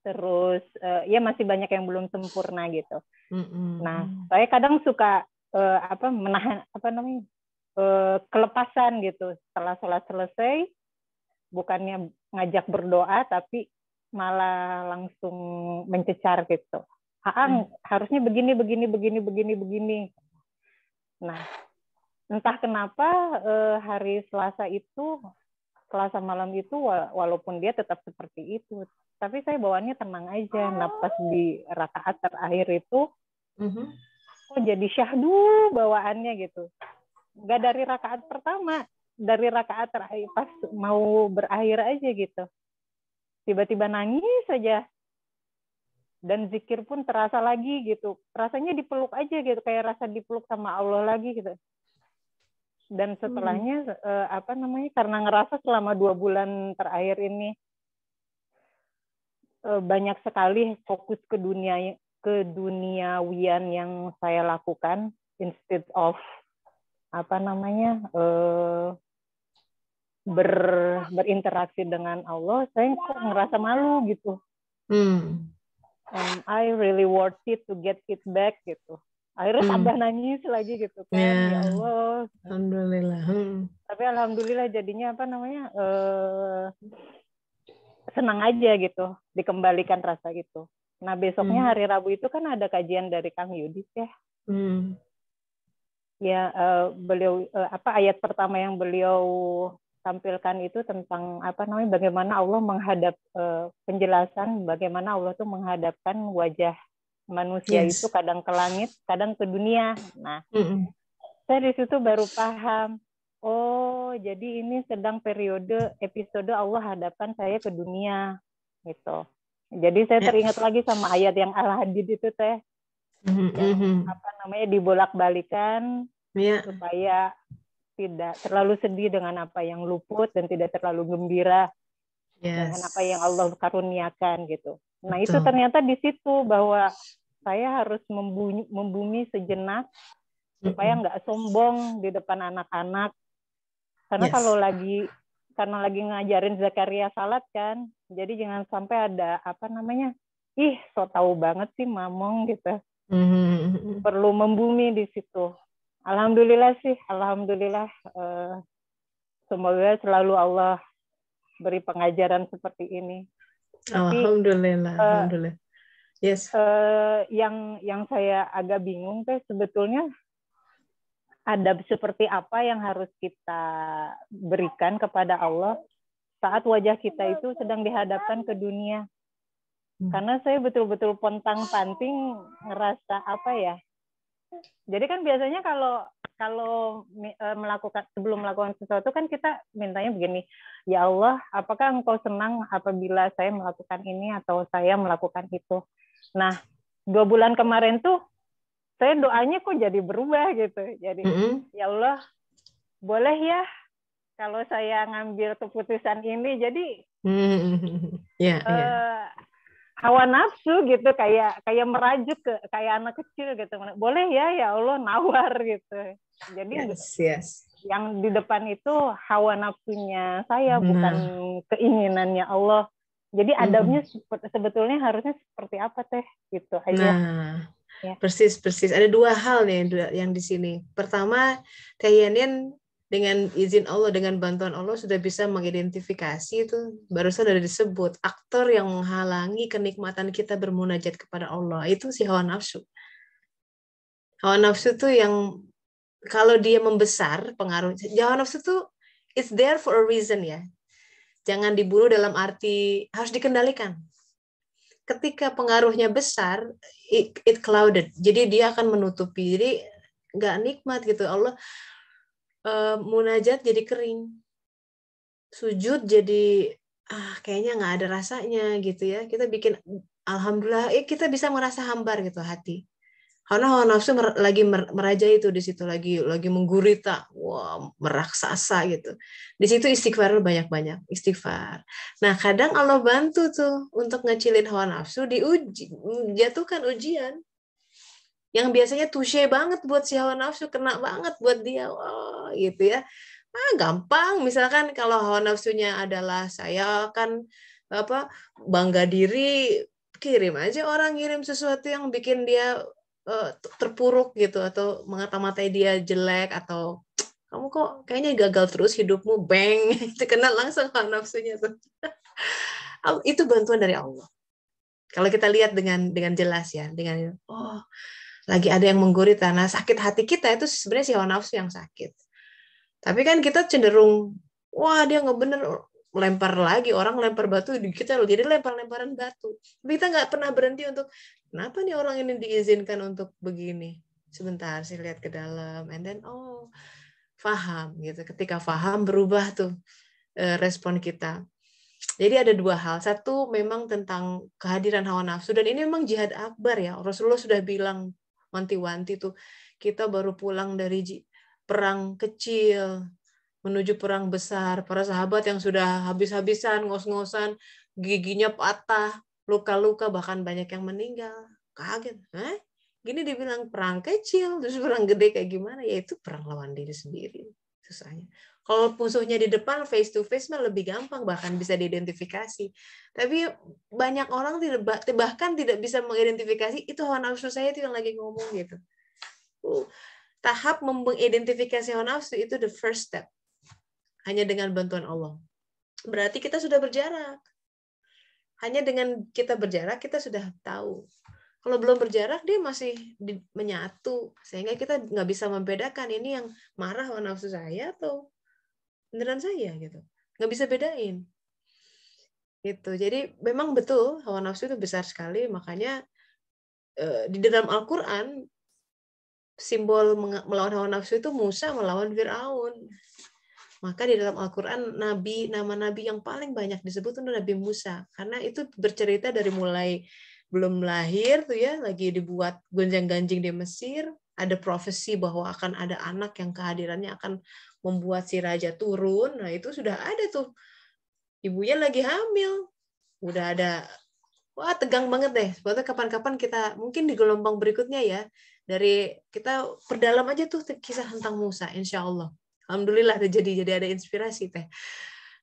Terus ya masih banyak yang belum sempurna gitu. Nah, saya kadang suka menahan kelepasan gitu. Setelah sholat selesai, bukannya ngajak berdoa tapi malah langsung mencecar gitu. Harusnya begini. Nah, entah kenapa hari Selasa malam itu walaupun dia tetap seperti itu, tapi saya bawaannya tenang aja. Pas di rakaat terakhir itu kok jadi syahdu bawaannya gitu. Nggak dari rakaat pertama, dari rakaat terakhir pas mau berakhir aja gitu. Tiba-tiba nangis saja. Dan zikir pun terasa lagi gitu. Rasanya dipeluk aja gitu, kayak rasa dipeluk sama Allah lagi gitu. Dan setelahnya karena ngerasa selama 2 bulan terakhir ini banyak sekali fokus ke duniawian yang saya lakukan instead of berinteraksi dengan Allah, saya kok ngerasa malu gitu. I really worth it to get it back gitu. Akhirnya tambah nangis lagi gitu kan. Ya Allah. Alhamdulillah. Tapi alhamdulillah jadinya senang aja gitu, dikembalikan rasa itu. Nah, besoknya hari Rabu itu kan ada kajian dari Kang Yudis ya. Ya, beliau ayat pertama yang beliau tampilkan itu tentang bagaimana Allah penjelasan bagaimana Allah tuh menghadapkan wajah manusia itu kadang ke langit, kadang ke dunia. Nah, saya di situ baru paham. Oh, jadi ini sedang episode Allah hadapkan saya ke dunia gitu. Jadi saya teringat lagi sama ayat yang Al-Hadid itu teh. Yang dibolak-balikan supaya tidak terlalu sedih dengan apa yang luput dan tidak terlalu gembira dengan apa yang Allah karuniakan gitu. Nah, itu ternyata di situ bahwa saya harus membumi sejenak supaya nggak sombong di depan anak-anak. Karena karena lagi ngajarin Zakaria salat kan, jadi jangan sampai ada so tahu banget sih mamong gitu. Perlu membumi di situ. Alhamdulillah. Semoga selalu Allah beri pengajaran seperti ini. Tapi, Alhamdulillah. Yes. Yang saya agak bingung teh sebetulnya adab seperti apa yang harus kita berikan kepada Allah saat wajah kita itu sedang dihadapkan ke dunia. Karena saya betul-betul pontang-panting ngerasa Jadi kan biasanya kalau sebelum melakukan sesuatu kan kita mintanya begini, ya Allah, apakah Engkau senang apabila saya melakukan ini atau saya melakukan itu? Nah, 2 bulan kemarin tuh saya doanya kok jadi berubah gitu. Jadi ya Allah, boleh ya kalau saya ngambil keputusan ini. Jadi hawa nafsu gitu kayak merajuk kayak anak kecil gitu. Boleh ya Allah nawar gitu. Jadi Yang di depan itu hawa nafsunya saya, bukan keinginannya Allah. Jadi adabnya sebetulnya harusnya seperti apa teh? Gitu aja. Nah, ya. persis. Ada dua hal nih yang di sini. Pertama, Teh Yanyan dengan izin Allah, dengan bantuan Allah sudah bisa mengidentifikasi itu, barusan sudah disebut, aktor yang menghalangi kenikmatan kita bermunajat kepada Allah. Itu si hawa nafsu. Hawa nafsu tuh yang kalau dia membesar, pengaruh. Hawa nafsu tuh it's there for a reason ya. Jangan dibunuh dalam arti harus dikendalikan. Ketika pengaruhnya besar, it clouded. Jadi dia akan menutupi. Jadi nggak nikmat gitu. Allah munajat jadi kering. Sujud jadi kayaknya nggak ada rasanya gitu ya. Kita bikin alhamdulillah kita bisa merasa hambar gitu hati. Karena hawa nafsu lagi merajai itu di situ, lagi menggurita, wah meraksasa gitu. Di situ istighfar banyak-banyak, istighfar. Nah kadang Allah bantu tuh untuk ngecilin hawa nafsu, jatuhkan ujian. Yang biasanya touche banget buat si hawa nafsu, kena banget buat dia, wah gitu ya. Gampang, misalkan kalau hawa nafsunya adalah saya akan bangga diri, kirim aja orang ngirim sesuatu yang bikin dia terpuruk gitu, atau mengata-matai dia jelek, atau kamu kok kayaknya gagal terus hidupmu, bang, itu kena langsung hawa nafsunya tuh. Itu bantuan dari Allah. Kalau kita lihat dengan jelas ya, dengan lagi ada yang menggurita, nah sakit hati kita itu sebenarnya si hawa nafsu yang sakit. Tapi kan kita cenderung, wah dia nggak bener, lempar lagi, orang lempar batu di kita, jadi lempar-lemparan batu. Tapi kita nggak pernah berhenti untuk, kenapa nih orang ini diizinkan untuk begini? Sebentar, saya lihat ke dalam, and then paham gitu. Ketika paham, berubah tuh respon kita. Jadi ada dua hal. Satu memang tentang kehadiran hawa nafsu, dan ini memang jihad akbar ya. Rasulullah sudah bilang, wanti-wanti tuh, kita baru pulang dari perang kecil menuju perang besar. Para sahabat yang sudah habis-habisan, ngos-ngosan, giginya patah, luka-luka, bahkan banyak yang meninggal. Kaget. Gini dibilang perang kecil, terus perang gede kayak gimana? Ya itu perang lawan diri sendiri. Susahnya. Kalau musuhnya di depan, face to face mah lebih gampang, bahkan bisa diidentifikasi. Tapi banyak orang bahkan tidak bisa mengidentifikasi, itu hawa nafsu saya itu yang lagi ngomong gitu. Tahap mengidentifikasi hawa nafsu itu the first step. Hanya dengan bantuan Allah. Berarti kita sudah berjarak. Hanya dengan kita berjarak, kita sudah tahu. Kalau belum berjarak, dia masih menyatu. Sehingga kita nggak bisa membedakan ini yang marah hawa nafsu saya atau beneran saya gitu. Nggak bisa bedain. Gitu. Jadi memang betul hawa nafsu itu besar sekali. Makanya di dalam Al-Quran, simbol melawan hawa nafsu itu Musa melawan Fir'aun. Maka di dalam Al-Quran, nama nabi yang paling banyak disebut itu Nabi Musa. Karena itu bercerita dari mulai belum lahir, tuh ya, lagi dibuat gonjang-ganjing di Mesir, ada profesi bahwa akan ada anak yang kehadirannya akan membuat si raja turun. Nah itu sudah ada tuh. Ibunya lagi hamil. Udah ada, wah tegang banget deh. Sebetulnya kapan-kapan kita, mungkin di gelombang berikutnya ya, dari kita perdalam aja tuh kisah tentang Musa, insya Allah. Alhamdulillah jadi ada inspirasi teh.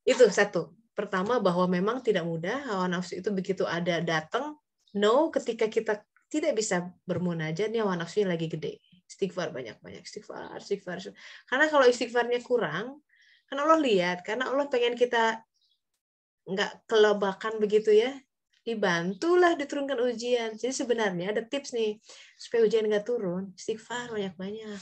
Itu satu. Pertama bahwa memang tidak mudah, hawa nafsu itu begitu ada datang. No, ketika kita tidak bisa bermunajat, nih hawa nafsunya lagi gede. Istighfar banyak-banyak, istighfar. Karena kalau istighfarnya kurang, kan Allah lihat, karena Allah pengen kita nggak kelebakan begitu ya, dibantulah diturunkan ujian. Jadi sebenarnya ada tips nih supaya ujian nggak turun, istighfar banyak-banyak.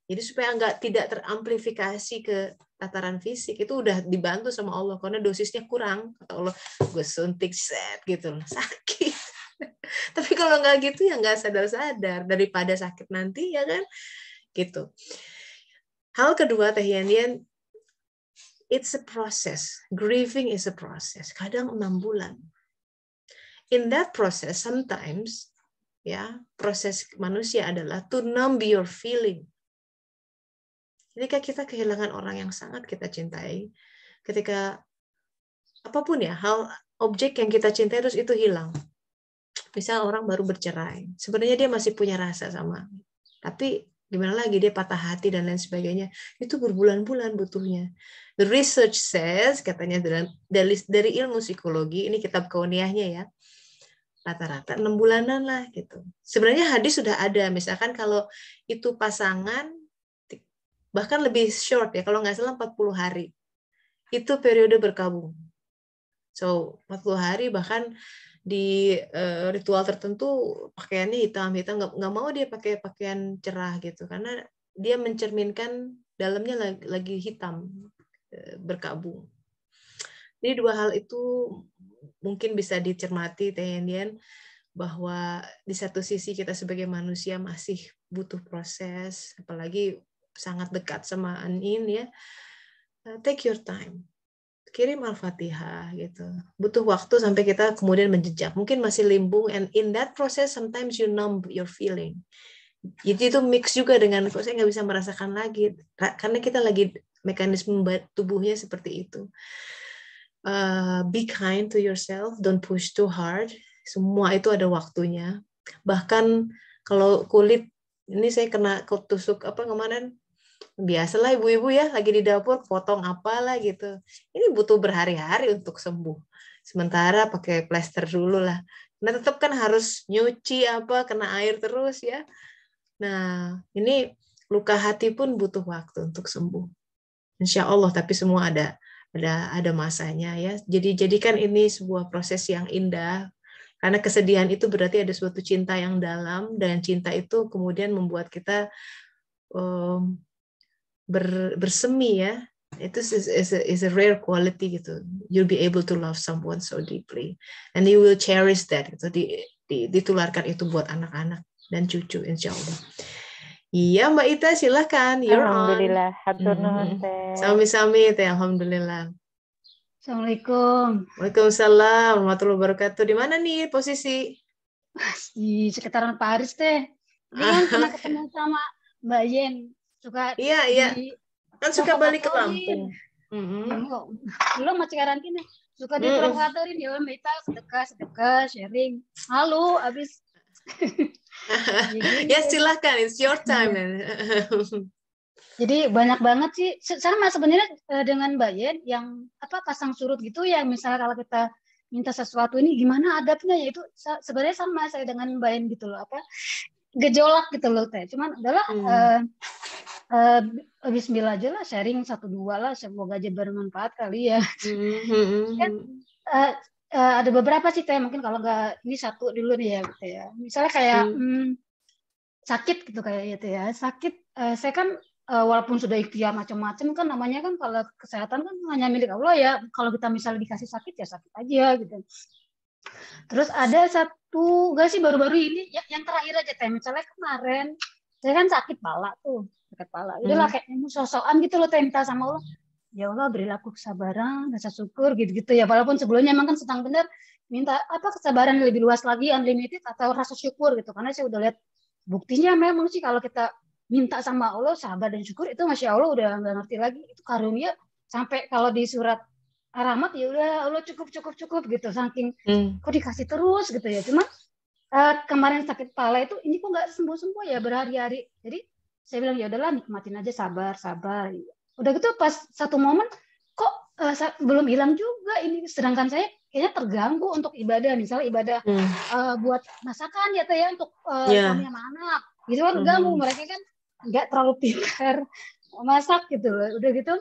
Jadi supaya tidak teramplifikasi ke tataran fisik, itu udah dibantu sama Allah karena dosisnya kurang. Kata Allah, gue suntik set gitu, sakit. Tapi kalau nggak gitu ya nggak sadar-sadar, daripada sakit nanti ya kan, gitu. Hal kedua, Teh Yanyan, it's a process. Grieving is a process. Kadang 6 bulan. In that process, sometimes ya proses manusia adalah to numb your feeling. Ketika kita kehilangan orang yang sangat kita cintai, ketika apapun ya, objek yang kita cintai terus itu hilang. Misal orang baru bercerai, sebenarnya dia masih punya rasa sama, tapi Gimana lagi dia patah hati dan lain sebagainya. Itu berbulan-bulan butuhnya. The research says, katanya dari ilmu psikologi, ini kitab kauniahnya ya, rata-rata 6 bulanan lah gitu. Sebenarnya hadis sudah ada, misalkan kalau itu pasangan, bahkan lebih short ya, kalau nggak salah 40 hari. Itu periode berkabung. So, 40 hari bahkan di ritual tertentu pakaiannya hitam-hitam, nggak mau dia pakai pakaian cerah gitu, karena dia mencerminkan dalamnya lagi hitam, berkabung. Jadi dua hal itu mungkin bisa dicermati Teh Yendian, bahwa di satu sisi kita sebagai manusia masih butuh proses, apalagi sangat dekat sama Anin ya. Take your time. Kirim Al-Fatihah gitu. Butuh waktu sampai kita kemudian menjejak. Mungkin masih limbung, and in that process sometimes you numb your feeling. Jadi itu mix juga dengan kok saya nggak bisa merasakan lagi, karena kita lagi mekanisme tubuhnya seperti itu. Be kind to yourself, don't push too hard. Semua itu ada waktunya. Bahkan kalau kulit, ini saya kena tusuk apa kemarin, biasalah ibu-ibu ya lagi di dapur potong apalah gitu. Ini butuh berhari-hari untuk sembuh. Sementara pakai plester dulu lah. Nah tetap kan harus nyuci apa, kena air terus ya. Nah ini luka hati pun butuh waktu untuk sembuh. Insya Allah, tapi semua ada masanya ya. Jadi jadikan ini sebuah proses yang indah. Karena kesedihan itu berarti ada suatu cinta yang dalam, dan cinta itu kemudian membuat kita bersemi ya. Itu is a rare quality gitu. You'll be able to love someone so deeply, and you will cherish that. Gitu. Ditularkan itu buat anak-anak dan cucu, insya Allah. Iya Mbak Ita, silahkan. You're Alhamdulillah, hatur on. nuhun teh. Sami-sami teh, alhamdulillah. Assalamualaikum. Waalaikumsalam warahmatullahi wabarakatuh. Di mana nih posisi? Di sekitaran Paris teh. Dia kan pernah ketemu sama Mbak Yen. Suka Iya. Kan suka balik ke Lampung. Belum masih karantina. Suka diprovokatorin, ya Mbak Ita sedekah, sharing. Halo, abis. Ya silahkan, it's your time. Jadi banyak banget sih, sama sebenarnya dengan Mbak Yen yang pasang surut gitu ya, misalnya kalau kita minta sesuatu ini gimana adabnya, ya itu sebenarnya sama saya dengan Mbak Yen gitu loh, gejolak gitu loh teh. Cuman adalah bismillah aja lah, sharing 1-2 lah, semoga aja bermanfaat kali ya. Kan ada beberapa sih teh, mungkin kalau nggak ini satu dulu nih ya gitu ya. Misalnya kayak sakit gitu kayak gitu ya. Sakit saya kan walaupun sudah ikhtiar macam-macam kan, namanya kan kalau kesehatan kan hanya milik Allah ya. Kalau kita misalnya dikasih sakit ya sakit aja gitu. Terus ada satu, enggak sih baru-baru ini yang terakhir aja teh, misalnya kemarin saya kan sakit pala. Itulah kayak sosokan gitu loh teh, minta sama Allah, ya Allah berilah aku kesabaran, rasa syukur gitu-gitu ya. Walaupun sebelumnya emang kan sedang benar minta kesabaran lebih luas lagi, unlimited atau rasa syukur gitu. Karena saya udah lihat buktinya memang sih kalau kita minta sama Allah sabar dan syukur itu masya Allah udah nggak ngerti lagi itu karunia, sampai kalau di surat Ar-Rahmat ya udah Allah cukup gitu, saking kok dikasih terus gitu ya. Cuma kemarin sakit pala itu ini kok nggak sembuh ya berhari-hari. Jadi saya bilang ya udahlah nikmatin aja, sabar. Udah gitu pas satu momen kok belum hilang juga ini, sedangkan saya kayaknya terganggu untuk ibadah, misalnya ibadah buat masakan ya teh ya, untuk suami sama anak gitu kan terganggu. Mereka kan nggak terlalu pintar masak gitu loh. Udah gitu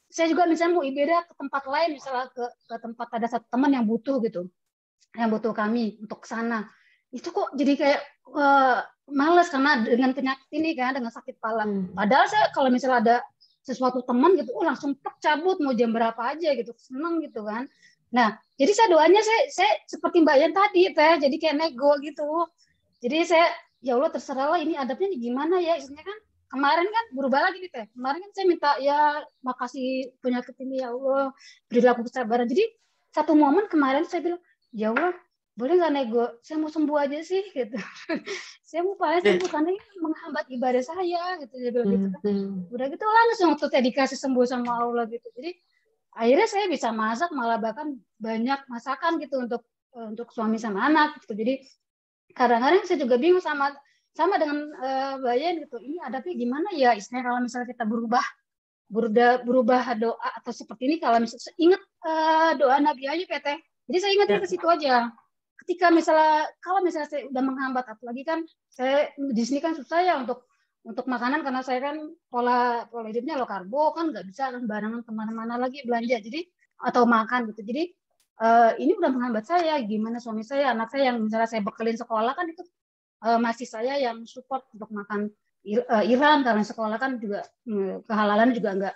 saya juga misalnya mau ibadah ke tempat lain, misalnya ke tempat ada satu teman yang butuh gitu, yang butuh kami untuk ke sana, itu kok jadi kayak males karena dengan penyakit ini kan, dengan sakit kepala. Padahal saya kalau misalnya ada sesuatu teman gitu, langsung cabut mau jam berapa aja gitu, seneng gitu kan. Nah, jadi saya doanya saya seperti Mbak Yan tadi teh, jadi kayak nego gitu. Jadi saya ya Allah terserahlah ini adabnya gimana ya, istilahnya kan kemarin kan berubah lagi nih teh. Kemarin kan saya minta ya makasih penyakit ini ya Allah, berilah aku kesabaran. Jadi satu momen kemarin saya bilang, ya Allah boleh nggak nego, saya mau sembuh aja sih gitu. Saya mau sembuh karena ini menghambat ibadah saya gitu, dia bilang gitu kan. Udah gitu langsung tuh saya dikasih sembuh sama Allah gitu. Jadi akhirnya saya bisa masak, malah bahkan banyak masakan gitu untuk suami sama anak gitu. Jadi kadang-kadang saya juga bingung sama sama dengan Bayan gitu. Ini adabnya gimana ya? Istilahnya kalau misalnya kita berubah doa atau seperti ini, kalau misalnya ingat doa Nabi Ayub ya Teh. Jadi saya ingatnya ke situ aja. Ketika kalau misalnya saya udah menghambat, apalagi kan saya di sini kan susah ya untuk makanan, karena saya kan pola hidupnya low karbo, kan nggak bisa barengan kemana-mana lagi belanja, jadi atau makan gitu. Jadi ini udah menghambat saya. Gimana suami saya, anak saya yang misalnya saya bekelin sekolah kan itu masih saya yang support untuk makan Iran, karena sekolah kan juga kehalalan juga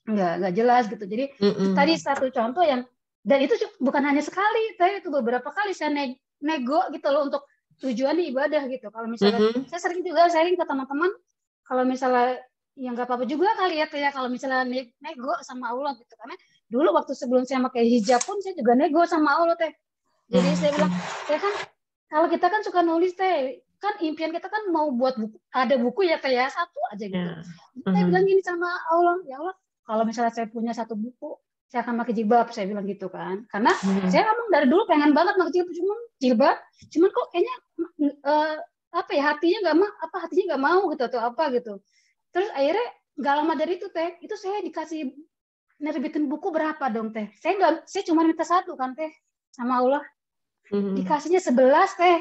nggak jelas gitu. Jadi tadi satu contoh yang, dan itu bukan hanya sekali, itu beberapa kali saya nego gitu loh untuk tujuan ibadah gitu. Kalau misalnya saya sering juga sharing ke teman-teman, kalau misalnya yang nggak apa-apa juga kali ya kalau misalnya nego sama Allah gitu, karena dulu waktu sebelum saya pakai hijab pun saya juga nego sama Allah Teh. Jadi saya bilang, saya kan kalau kita kan suka nulis Teh, kan impian kita kan mau buat buku, ada buku ya Teh ya, satu aja gitu. Saya bilang gini sama Allah, ya Allah, kalau misalnya saya punya satu buku, saya akan pakai jilbab, saya bilang gitu kan. Karena saya emang dari dulu pengen banget pakai jilbab, cuman kok kayaknya hatinya nggak mau gitu atau apa gitu. Terus akhirnya nggak lama dari itu Teh, itu saya dikasih nerbitin buku berapa dong Teh? Saya cuma minta satu kan Teh sama Allah. Dikasihnya 11 Teh.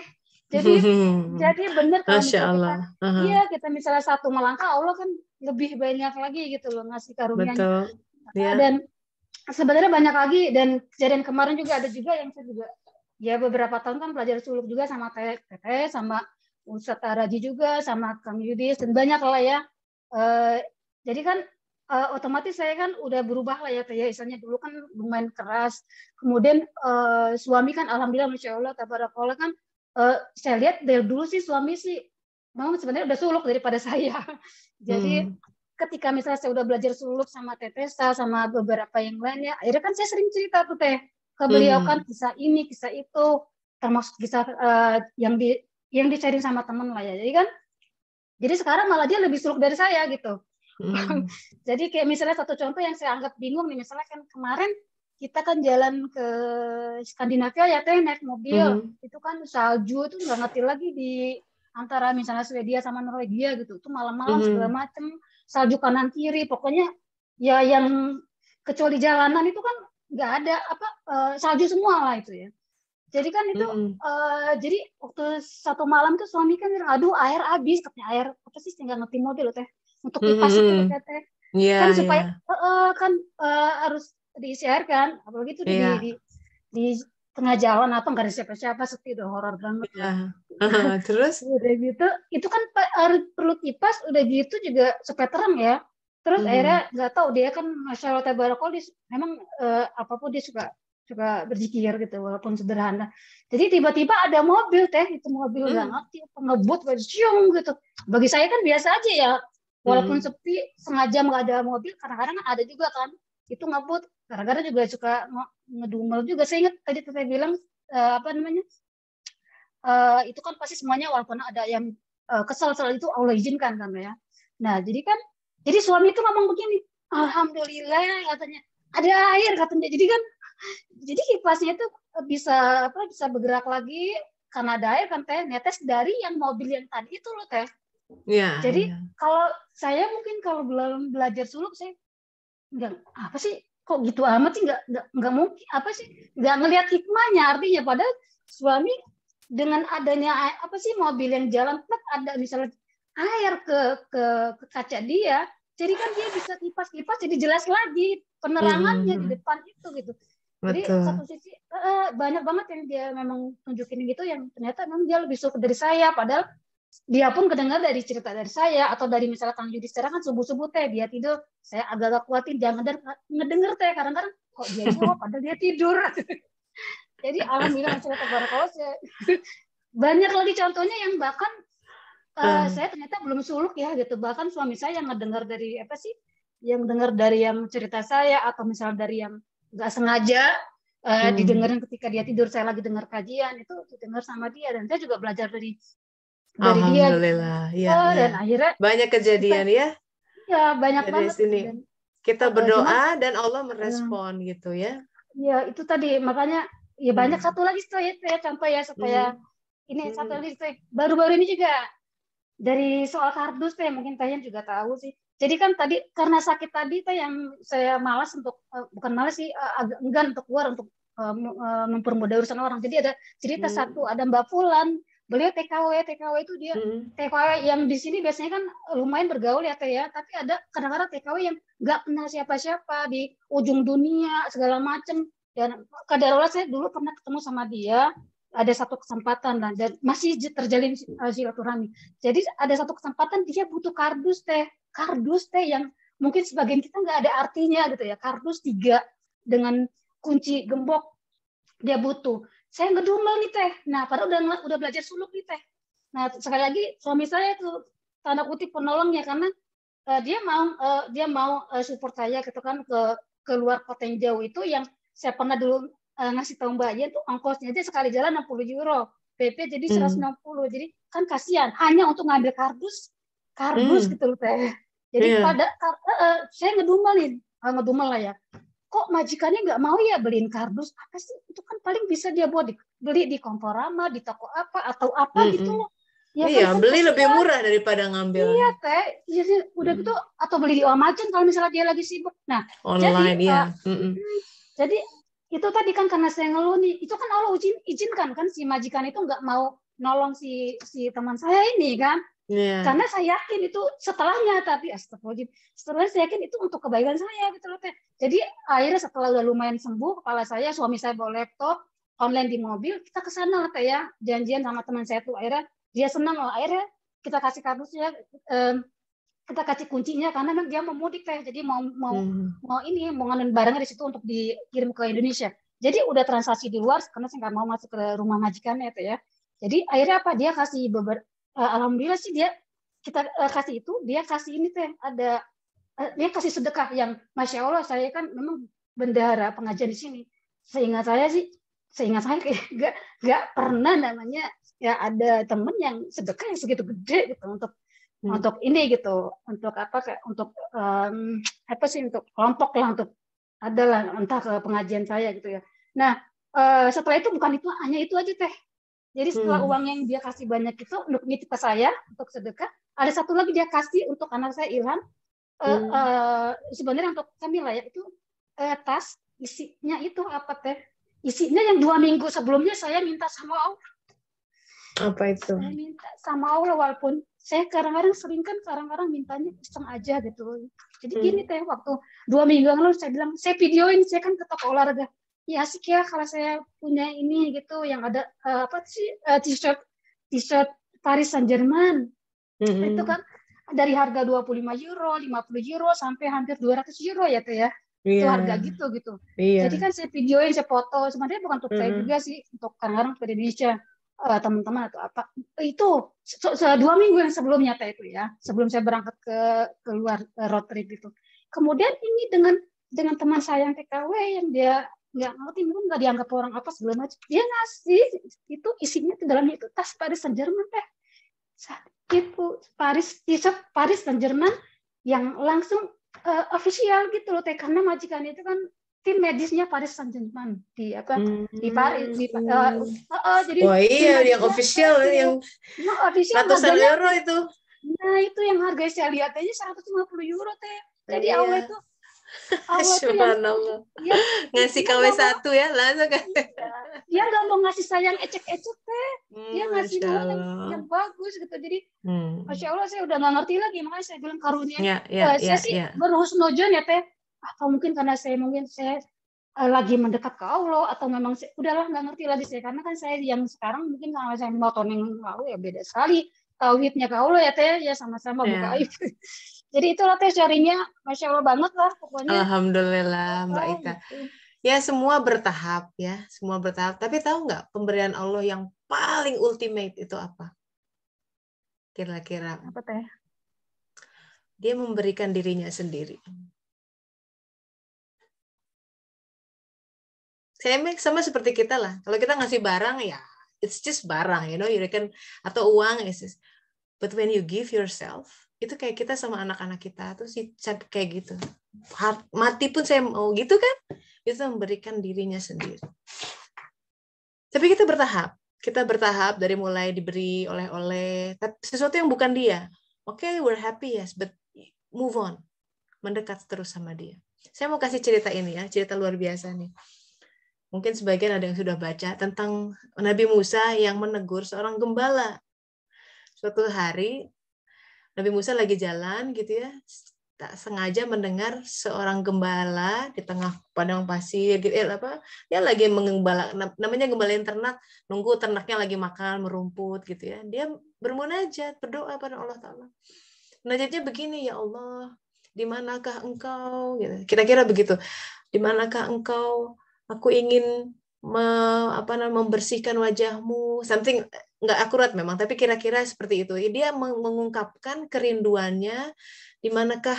Jadi benar kalau misalnya kita misalnya satu melangkah, Allah kan lebih banyak lagi gitu loh ngasih karunia-Nya. Dan sebenarnya banyak lagi, dan kejadian kemarin juga ada juga yang saya juga ya beberapa tahun kan belajar suluk juga sama Teteh, sama Ustadz Raji juga, sama Kang Yudis, dan banyak lah ya. Jadi kan otomatis saya kan udah berubah lah ya Teh ya, misalnya dulu kan lumayan keras, kemudian suami kan alhamdulillah Masya Allah tabarakallah kan, saya lihat dari dulu sih suami sih memang sebenarnya udah suluk daripada saya. Jadi ketika misalnya saya udah belajar suluk sama Tetesa sama beberapa yang lainnya, akhirnya kan saya sering cerita tuh Teh ke beliau kan kisah ini kisah itu, termasuk kisah yang dicari sama teman lah ya. Jadi sekarang malah dia lebih suluk dari saya gitu. Jadi kayak misalnya satu contoh yang saya anggap bingung nih, misalnya kan kemarin kita kan jalan ke Skandinavia ya Teh, naik mobil, itu kan salju itu nggak ngerti lagi di antara misalnya Swedia sama Norwegia gitu, itu malam-malam segala macem, salju kanan kiri, pokoknya ya yang kecuali jalanan itu kan nggak ada salju semua lah itu ya. Jadi kan itu jadi waktu satu malam tuh suami kan bilang, aduh air habis, katanya air apa sih, nggak ngerti mobil Teh, untuk kipas itu Teh, kan supaya harus diisi air kan, apalagi itu di tengah jalan apa nggak ada siapa-siapa, sepi, udah horor banget lah. Terus udah gitu itu kan harus perlu kipas, udah gitu juga supaya terang ya. Terus akhirnya nggak tahu, dia kan Masya Allah tabarakallah, memang apapun dia suka berzikir gitu walaupun sederhana. Jadi tiba-tiba ada mobil Teh, itu mobil nggak ngerti ngebut cium gitu. Bagi saya kan biasa aja ya, walaupun sepi setengah jam nggak ada mobil, kadang-kadang ada juga kan itu ngebut, kadang-kadang juga suka ngedumel juga. Saya ingat tadi saya bilang itu kan pasti semuanya walaupun ada yang kesal itu Allah izinkan kan ya. Nah jadi suami itu ngomong begini, alhamdulillah katanya ada air katanya. Jadi kipasnya itu bisa bergerak lagi karena ada air kan Teh, netes dari yang mobil yang tadi itu loh Teh. Jadi kalau saya mungkin kalau belum belajar suluk, saya nggak apa sih kok gitu amat sih, nggak mungkin apa sih, nggak ngelihat hikmahnya, artinya padahal suami dengan adanya mobil yang jalan ada misalnya air ke kaca dia, jadi kan dia bisa kipas jadi jelas lagi penerangannya di depan itu gitu. Jadi satu sisi banyak banget yang dia memang tunjukin gitu, yang ternyata memang dia lebih suka dari saya, padahal dia pun kedengar dari cerita dari saya atau dari misalnya Kang Yudi sekarang kan subuh-subuh Teh dia tidur, saya agak-agak kuatin jangan ngedenger Teh, kadang-kadang kok dia jawab padahal dia tidur. Jadi alhamdulillah cerita barakallah banyak lagi contohnya yang bahkan saya ternyata belum suluk ya gitu, bahkan suami saya yang ngedengar dari yang dengar dari yang cerita saya, atau misalnya dari yang nggak sengaja didengarin ketika dia tidur, saya lagi dengar kajian itu didengar sama dia, dan saya juga belajar dari alhamdulillah dia. Dan akhirnya banyak kejadian ya banyak dari banget sini. Kita berdoa dan Allah merespon gitu ya. Ya itu tadi makanya ya banyak. Satu lagi ya contoh ya supaya ini satu lagi baru-baru ini juga dari soal kardus teh mungkin kalian juga tahu sih. Jadi kan tadi karena sakit tadi teh yang saya malas untuk bukan malas sih agak enggan untuk keluar untuk mempermudah urusan orang. Jadi ada cerita satu, ada Mbak Fulan, beliau TKW itu dia TKW yang di sini biasanya kan lumayan bergaul ya teh ya, tapi ada kadang-kadang TKW yang nggak kenal siapa-siapa di ujung dunia segala macem. Dan kadarullah saya dulu pernah ketemu sama dia, ada satu kesempatan dan masih terjalin silaturahmi. Jadi ada satu kesempatan dia butuh kardus teh yang mungkin sebagian kita nggak ada artinya gitu ya, kardus 3 dengan kunci gembok dia butuh. Saya ngedumel nih teh. Nah, padahal udah belajar suluk nih teh. Nah, sekali lagi suami saya itu tanda kutip penolongnya karena dia mau support saya gitu kan ke luar kota yang jauh itu yang saya pernah dulu ngasih tahu Mbak Aja tuh ongkosnya aja sekali jalan 60 euro. PP jadi 160. Jadi kan kasihan hanya untuk ngambil kardus gitu loh teh. Jadi saya ngedumel lah ya. Kok majikannya nggak mau ya beliin kardus? Apa sih? Itu kan paling bisa dia beli di Komporama, di toko apa atau apa gitu loh. Ya, iya, kan beli lebih murah daripada ngambil. Iya, teh. Iya, udah gitu atau beli di Amazon kalau misalnya dia lagi sibuk. Nah, online ya. Jadi itu tadi kan karena saya ngeluh nih, itu kan Allah izinkan kan si majikan itu nggak mau nolong si teman saya ini kan. Yeah. Karena saya yakin itu setelahnya, tapi astagfirullahaladzim, setelahnya saya yakin itu untuk kebaikan saya gitu loh teh. Jadi akhirnya setelah udah lumayan sembuh kepala saya, suami saya bawa laptop online di mobil, kita ke sana lah teh ya, janjian sama teman saya tuh. Akhirnya dia senang lah, akhirnya kita kasih kardusnya, kita kasih kuncinya karena dia mau mudik teh, jadi mau nganun barangnya di situ untuk dikirim ke Indonesia. Jadi udah transaksi di luar karena saya nggak mau masuk ke rumah majikannya teh ya. Jadi akhirnya apa, dia kasih alhamdulillah sih kita kasih itu, dia kasih ini teh, dia kasih sedekah yang Masya Allah, saya kan memang bendahara pengajian di sini. Seingat saya kayak nggak pernah namanya ya ada temen yang sedekah yang segitu gede gitu untuk ini gitu, untuk apa kayak untuk apa sih, untuk kelompok lah, untuk adalah entah ke pengajian saya gitu ya. Nah setelah itu bukan itu hanya itu aja teh. Jadi setelah uang yang dia kasih banyak itu untuk nitip ke saya untuk sedekah, ada satu lagi dia kasih untuk anak saya Ilham, sebenarnya untuk Kamila ya, itu tas isinya itu apa teh? Isinya yang 2 minggu sebelumnya saya minta sama Allah. Apa itu? Saya minta sama Allah, walaupun saya kadang-kadang mintanya iseng aja gitu. Jadi gini teh, waktu 2 minggu lalu saya bilang, saya videoin, saya kan ke toko olahraga. Ya asik ya kalau saya punya ini gitu yang ada apa sih t-shirt Paris Saint-Germain. Itu kan dari harga 25 euro, 50 euro sampai hampir 200 euro ya teh ya. Itu harga gitu. Jadi kan saya videoin, saya foto. Sebenarnya bukan untuk saya juga sih, untuk kadang-kadang ke Indonesia teman-teman atau apa. Itu 2 minggu yang sebelumnya teh itu ya, sebelum saya berangkat ke luar road trip itu. Kemudian ini dengan teman saya yang TKW yang dia nggak ngerti, mungkin nggak dianggap orang apa segala macam, dia ngasih itu, isinya di dalamnya itu tas Paris Saint-Germain teh, itu t-shirt Paris Saint-Germain yang langsung official gitu loh teh, karena majikan itu kan tim medisnya Paris Saint-Germain di Paris jadi yang official yang ratusan euro itu. Nah itu yang harganya saya lihat aja 150 euro teh. Jadi Allah itu yang ngasih KW1 ya langsung kan. Dia nggak mau ngasih saya yang ecek-ecek teh. Dia ngasih yang bagus gitu. Jadi Masya Allah, saya udah nggak ngerti lagi, makanya saya bilang karunia. Saya sih berhusnuzon ya teh. Apa mungkin karena saya lagi mendekat ke Allah, atau memang udahlah nggak ngerti lagi saya, karena kan saya yang sekarang mungkin kalau saya 5 tahun yang lalu ya beda sekali tauhidnya ke Allah ya teh, ya sama-sama buka aib. Jadi itulah teh sharingnya, Masya Allah banget lah pokoknya. Alhamdulillah Mbak Ita. Gitu. Ya semua bertahap ya, semua bertahap. Tapi tahu nggak pemberian Allah yang paling ultimate itu apa? Kira-kira. Apa teh? Dia memberikan dirinya sendiri. Sama seperti kita lah. Kalau kita ngasih barang ya, it's just barang, you reckon, atau uang is. But when you give yourself, itu kayak kita sama anak-anak kita tuh sih kayak gitu. Mati pun saya mau gitu kan? Itu memberikan dirinya sendiri. Tapi kita bertahap. kita bertahap dari mulai diberi oleh-oleh, tapi sesuatu yang bukan dia. Oke, we're happy, yes, but move on. Mendekat terus sama dia. Saya mau kasih cerita ini ya, cerita luar biasa nih. Mungkin sebagian ada yang sudah baca tentang Nabi Musa yang menegur seorang gembala. Suatu hari, Nabi Musa lagi jalan gitu ya, tak sengaja mendengar seorang gembala di tengah padang pasir gitu, dia lagi menggembala, namanya gembalain ternak, nunggu ternaknya lagi makan merumput gitu ya, dia bermunajat, berdoa pada Allah Ta'ala. Munajatnya begini, ya Allah, di manakah engkau gitu. Kira-kira begitu, di manakah engkau, aku ingin membersihkan wajahmu, something nggak akurat memang, tapi kira-kira seperti itu. Dia mengungkapkan kerinduannya, di manakah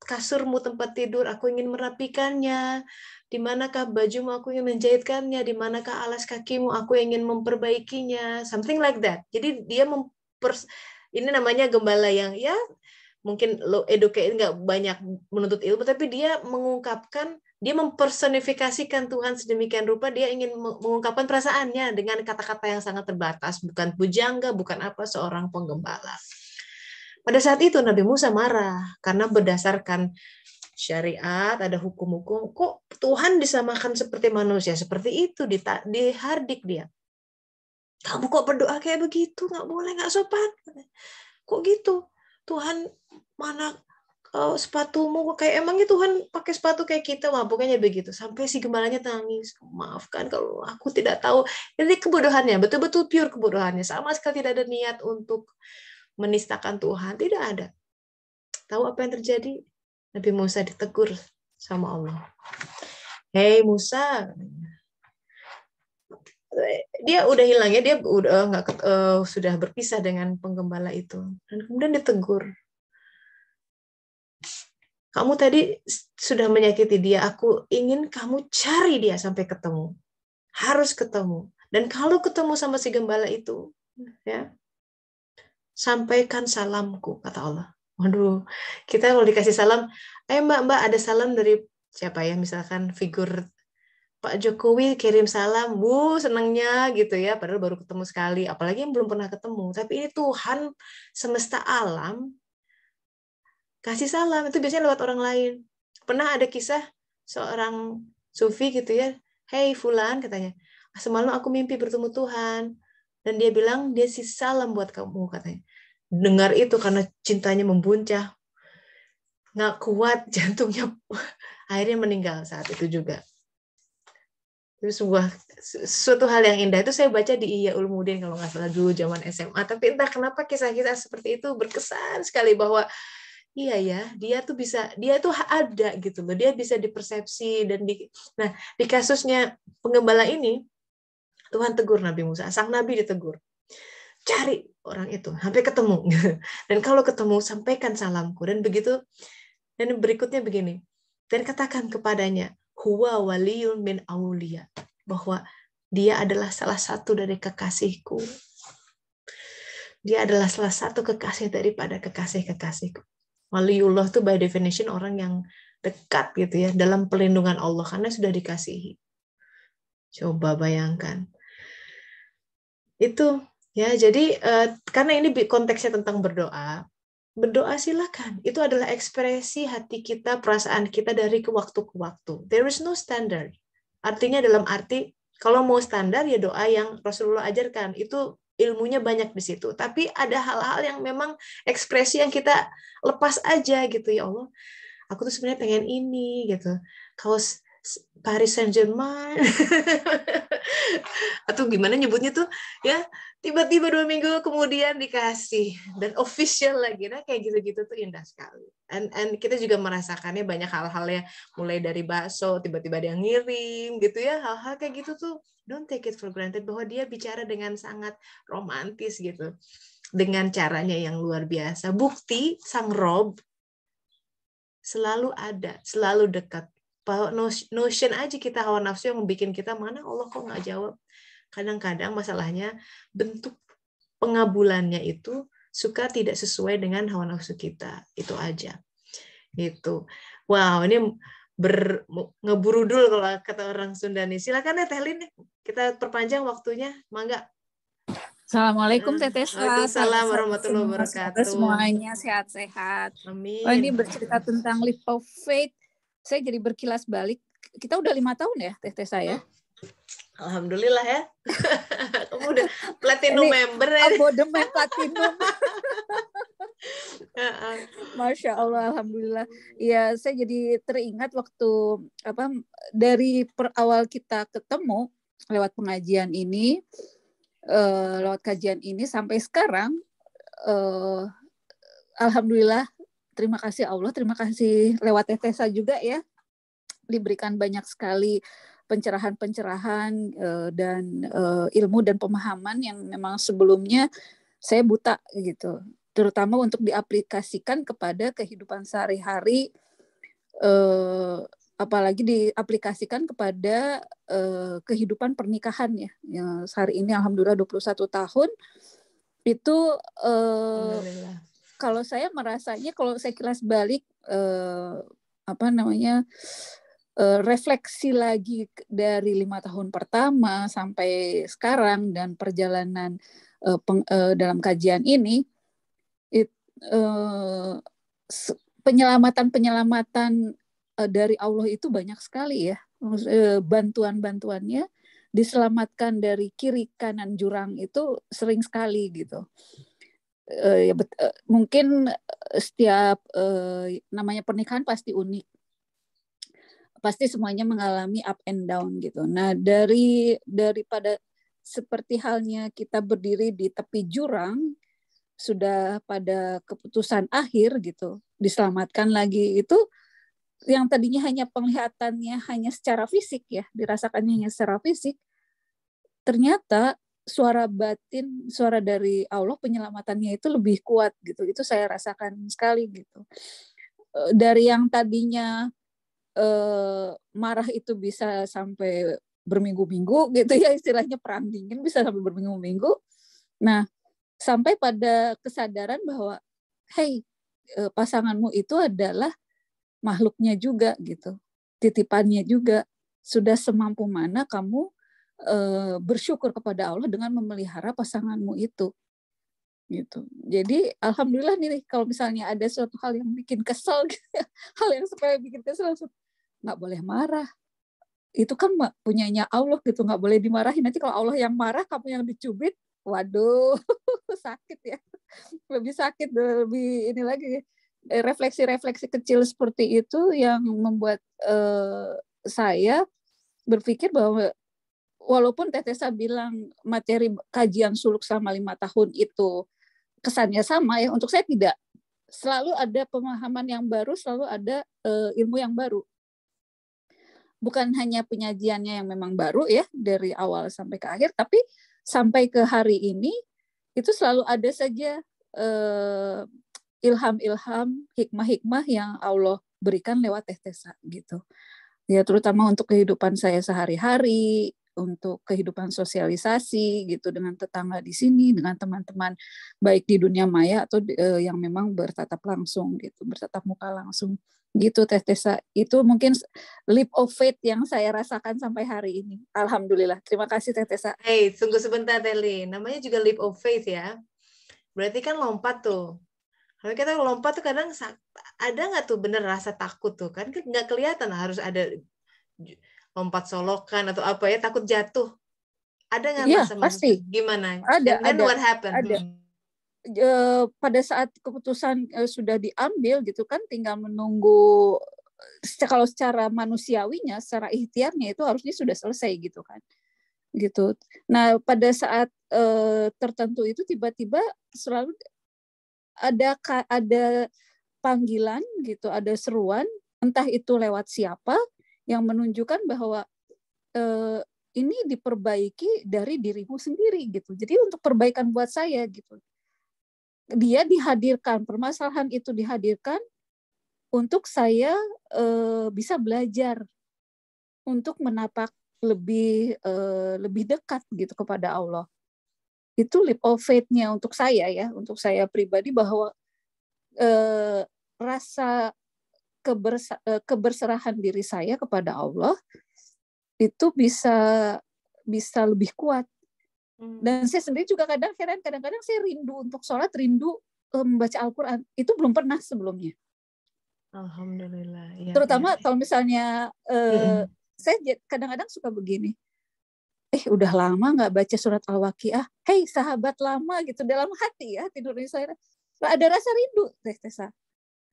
kasurmu tempat tidur, aku ingin merapikannya, di manakah bajumu, aku ingin menjahitkannya, di manakah alas kakimu, aku ingin memperbaikinya, something like that. Jadi dia ini namanya gembala yang ya mungkin low educated, nggak banyak menuntut ilmu, tapi dia mengungkapkan, dia mempersonifikasikan Tuhan sedemikian rupa, dia ingin mengungkapkan perasaannya dengan kata-kata yang sangat terbatas, bukan pujangga, bukan apa, seorang penggembala. Pada saat itu Nabi Musa marah, karena berdasarkan syariat, ada hukum-hukum, kok Tuhan disamakan seperti manusia, seperti itu, dihardik dia. Kamu kok berdoa kayak begitu, nggak boleh, nggak sopan. Kok gitu? Tuhan mana sepatumu kayak, emangnya Tuhan pakai sepatu kayak kita? Wah, pokoknya begitu. Sampai si gembalanya tangis. Maafkan kalau aku tidak tahu. Ini kebodohannya, betul-betul pure kebodohannya. Sama sekali tidak ada niat untuk menistakan Tuhan. Tidak ada. Tahu apa yang terjadi? Nabi Musa ditegur sama Allah. Hei Musa, dia udah hilang ya, dia udah sudah berpisah dengan penggembala itu, dan kemudian ditegur. Kamu tadi sudah menyakiti dia, aku ingin kamu cari dia sampai ketemu, harus ketemu. Dan kalau ketemu sama si gembala itu, ya, sampaikan salamku, kata Allah. Waduh, kita kalau dikasih salam, mbak ada salam dari siapa ya, misalkan figur Pak Jokowi kirim salam, senangnya gitu ya, padahal baru ketemu sekali, apalagi yang belum pernah ketemu. Tapi ini Tuhan semesta alam kasih salam, itu biasanya lewat orang lain. Pernah ada kisah seorang sufi gitu ya, hey Fulan katanya, semalam aku mimpi bertemu Tuhan, dan dia bilang dia sih salam buat kamu katanya. Dengar itu karena cintanya membuncah, nggak kuat jantungnya, akhirnya meninggal saat itu juga. Itu suatu hal yang indah. Itu saya baca di Ihya Ulumuddin kalau nggak salah dulu zaman SMA. Tapi entah kenapa kisah-kisah seperti itu berkesan sekali, bahwa iya ya, dia tuh ada gitu loh. Dia bisa dipersepsi dan nah, di kasusnya penggembala ini Tuhan tegur Nabi Musa, sang nabi ditegur. Cari orang itu sampai ketemu. Dan kalau ketemu sampaikan salamku, dan begitu. Dan berikutnya begini. Dan katakan kepadanya, huwa waliyun min auliya, bahwa dia adalah salah satu dari kekasihku. Dia adalah salah satu kekasih daripada kekasih-kekasihku. Waliullah itu by definition orang yang dekat gitu ya, dalam perlindungan Allah karena sudah dikasihi. Coba bayangkan. Itu ya, jadi karena ini konteksnya tentang berdoa silakan. Itu adalah ekspresi hati kita, perasaan kita dari waktu ke waktu. There is no standard. Artinya dalam arti, kalau mau standar ya doa yang Rasulullah ajarkan. Itu ilmunya banyak di situ. Tapi ada hal-hal yang memang ekspresi yang kita lepas aja gitu. Ya Allah, aku tuh sebenarnya pengen ini gitu. Kaos Paris Saint-Germain. Atau gimana nyebutnya tuh ya, tiba-tiba 2 minggu kemudian dikasih dan official lagi. Nah kayak gitu-gitu tuh indah sekali. And kita juga merasakannya banyak hal-hal ya, mulai dari bakso tiba-tiba dia ngirim gitu ya, hal-hal kayak gitu tuh don't take it for granted, bahwa dia bicara dengan sangat romantis gitu, dengan caranya yang luar biasa. Bukti sang Rob selalu ada, selalu dekat. Notion aja kita, hawa nafsu yang membuat kita, mana Allah kok nggak jawab. Kadang-kadang masalahnya bentuk pengabulannya itu suka tidak sesuai dengan hawa nafsu kita. Itu aja. Gitu. Wow, ini ngeburudul kalau kata orang Sunda nih. Silakan ya Teh Lin, kita perpanjang waktunya, mangga. Assalamualaikum Teteh. Waalaikumsalam warahmatullahi wabarakatuh. Semuanya sehat-sehat. Amin. Oh, ini bercerita tentang leap of faith. Saya jadi berkilas balik. Kita udah 5 tahun ya Teteh saya. Alhamdulillah ya. Kamu udah platinum member ya. Abodemen platinum. Masya Allah, alhamdulillah. Ya, saya jadi teringat waktu dari awal kita ketemu lewat pengajian ini, lewat kajian ini sampai sekarang, alhamdulillah. Terima kasih Allah, terima kasih lewat Tetesa juga ya, diberikan banyak sekali pencerahan-pencerahan dan ilmu dan pemahaman yang memang sebelumnya saya buta gitu, terutama untuk diaplikasikan kepada kehidupan sehari-hari, apalagi diaplikasikan kepada kehidupan pernikahan ya. Yang hari ini alhamdulillah 21 tahun itu kalau saya merasanya, kalau saya kilas balik refleksi lagi dari 5 tahun pertama sampai sekarang dan perjalanan dalam kajian ini, penyelamatan dari Allah itu banyak sekali ya. Bantuan-bantuannya diselamatkan dari kiri kanan jurang itu sering sekali gitu. Mungkin setiap namanya pernikahan pasti unik. Pasti semuanya mengalami up and down gitu. Nah, daripada seperti halnya kita berdiri di tepi jurang, sudah pada keputusan akhir gitu, diselamatkan lagi, itu yang tadinya hanya penglihatannya hanya secara fisik ya, dirasakannya hanya secara fisik, ternyata suara batin, suara dari Allah penyelamatannya itu lebih kuat gitu. Itu saya rasakan sekali gitu. Dari yang tadinya marah itu bisa sampai berminggu-minggu gitu ya, istilahnya perang dingin bisa sampai berminggu-minggu. Nah, sampai pada kesadaran bahwa hey, pasanganmu itu adalah makhluknya juga gitu, titipannya juga. Sudah semampu mana kamu bersyukur kepada Allah dengan memelihara pasanganmu itu gitu. Jadi alhamdulillah nih, kalau misalnya ada suatu hal yang bikin kesel gitu, hal yang supaya bikin kesel, nggak boleh marah. Itu kan punyanya Allah gitu, nggak boleh dimarahin. Nanti kalau Allah yang marah, kamu yang dicubit, waduh, sakit ya. Lebih sakit, lebih ini lagi. Refleksi-refleksi kecil seperti itu yang membuat saya berpikir bahwa walaupun Tetesa bilang materi kajian suluk selama 5 tahun itu kesannya sama ya, untuk saya tidak. Selalu ada pemahaman yang baru, selalu ada ilmu yang baru. Bukan hanya penyajiannya yang memang baru ya dari awal sampai ke akhir, tapi sampai ke hari ini itu selalu ada saja ilham-ilham, hikmah-hikmah yang Allah berikan lewat Tetesa gitu. Ya, terutama untuk kehidupan saya sehari-hari, untuk kehidupan sosialisasi gitu dengan tetangga di sini, dengan teman-teman baik di dunia maya atau yang memang bertatap langsung gitu, bertatap muka langsung gitu. Tetesa itu mungkin leap of faith yang saya rasakan sampai hari ini. Alhamdulillah. Terima kasih Tetesa. Hey, tunggu sebentar Teli. Namanya juga leap of faith ya. Berarti kan lompat tuh. Kalau kita lompat tuh kadang ada nggak tuh bener rasa takut tuh, kan nggak kelihatan, harus ada lompat solokan atau apa ya, takut jatuh. Ada nggak ya, rasa pasti. Gimana? Ada. What happened? Ada. Pada saat keputusan sudah diambil gitu kan, tinggal menunggu. Kalau secara manusiawinya, secara ikhtiarnya itu harusnya sudah selesai gitu kan. Gitu. Nah, pada saat tertentu itu tiba-tiba selalu ada panggilan gitu, ada seruan, entah itu lewat siapa yang menunjukkan bahwa ini diperbaiki dari dirimu sendiri gitu. Jadi untuk perbaikan buat saya gitu. Dia dihadirkan, permasalahan itu dihadirkan untuk saya bisa belajar untuk menapak lebih dekat gitu kepada Allah. Itu leap of faith-nya untuk saya ya, untuk saya pribadi, bahwa rasa keberserahan diri saya kepada Allah itu bisa lebih kuat. Dan saya sendiri juga kadang-kadang saya rindu untuk sholat, rindu membaca Al-Quran. Itu belum pernah sebelumnya. Alhamdulillah. Ya, terutama kalau misalnya saya kadang-kadang suka begini. Udah lama nggak baca surat Al-Waqiah. Hei sahabat lama gitu, dalam hati ya, tidur di saya. Ada rasa rindu, Tessa.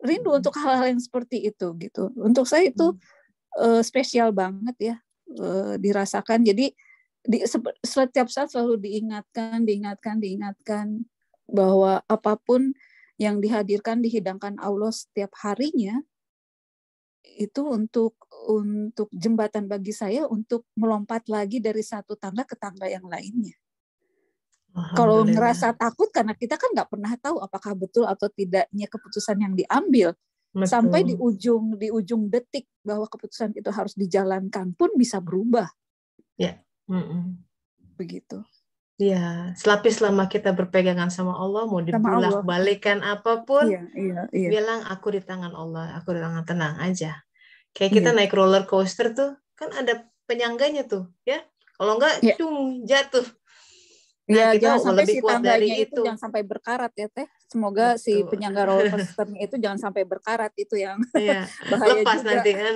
Rindu untuk hal-hal yang seperti itu gitu. Untuk saya itu spesial banget ya, dirasakan. Jadi setiap saat selalu diingatkan bahwa apapun yang dihidangkan Allah setiap harinya itu untuk jembatan bagi saya untuk melompat lagi dari satu tangga ke tangga yang lainnya. Kalau ngerasa takut karena kita kan nggak pernah tahu apakah betul atau tidaknya keputusan yang diambil. Betul. Sampai di ujung detik bahwa keputusan itu harus dijalankan pun bisa berubah. Ya. Begitu. Ya, selama kita berpegangan sama Allah, mau dibulak-balikan apapun, bilang aku di tangan Allah, aku di tangan, tenang aja. Kayak kita naik roller coaster tuh, kan ada penyangganya tuh, ya. Kalau enggak, jatuh. Nah, kita jangan sampai lebih si kuat dari itu jangan sampai berkarat ya Teh. Semoga si penyangga roller coaster-nya itu jangan sampai berkarat, itu yang bahaya lepas juga. Nanti kan.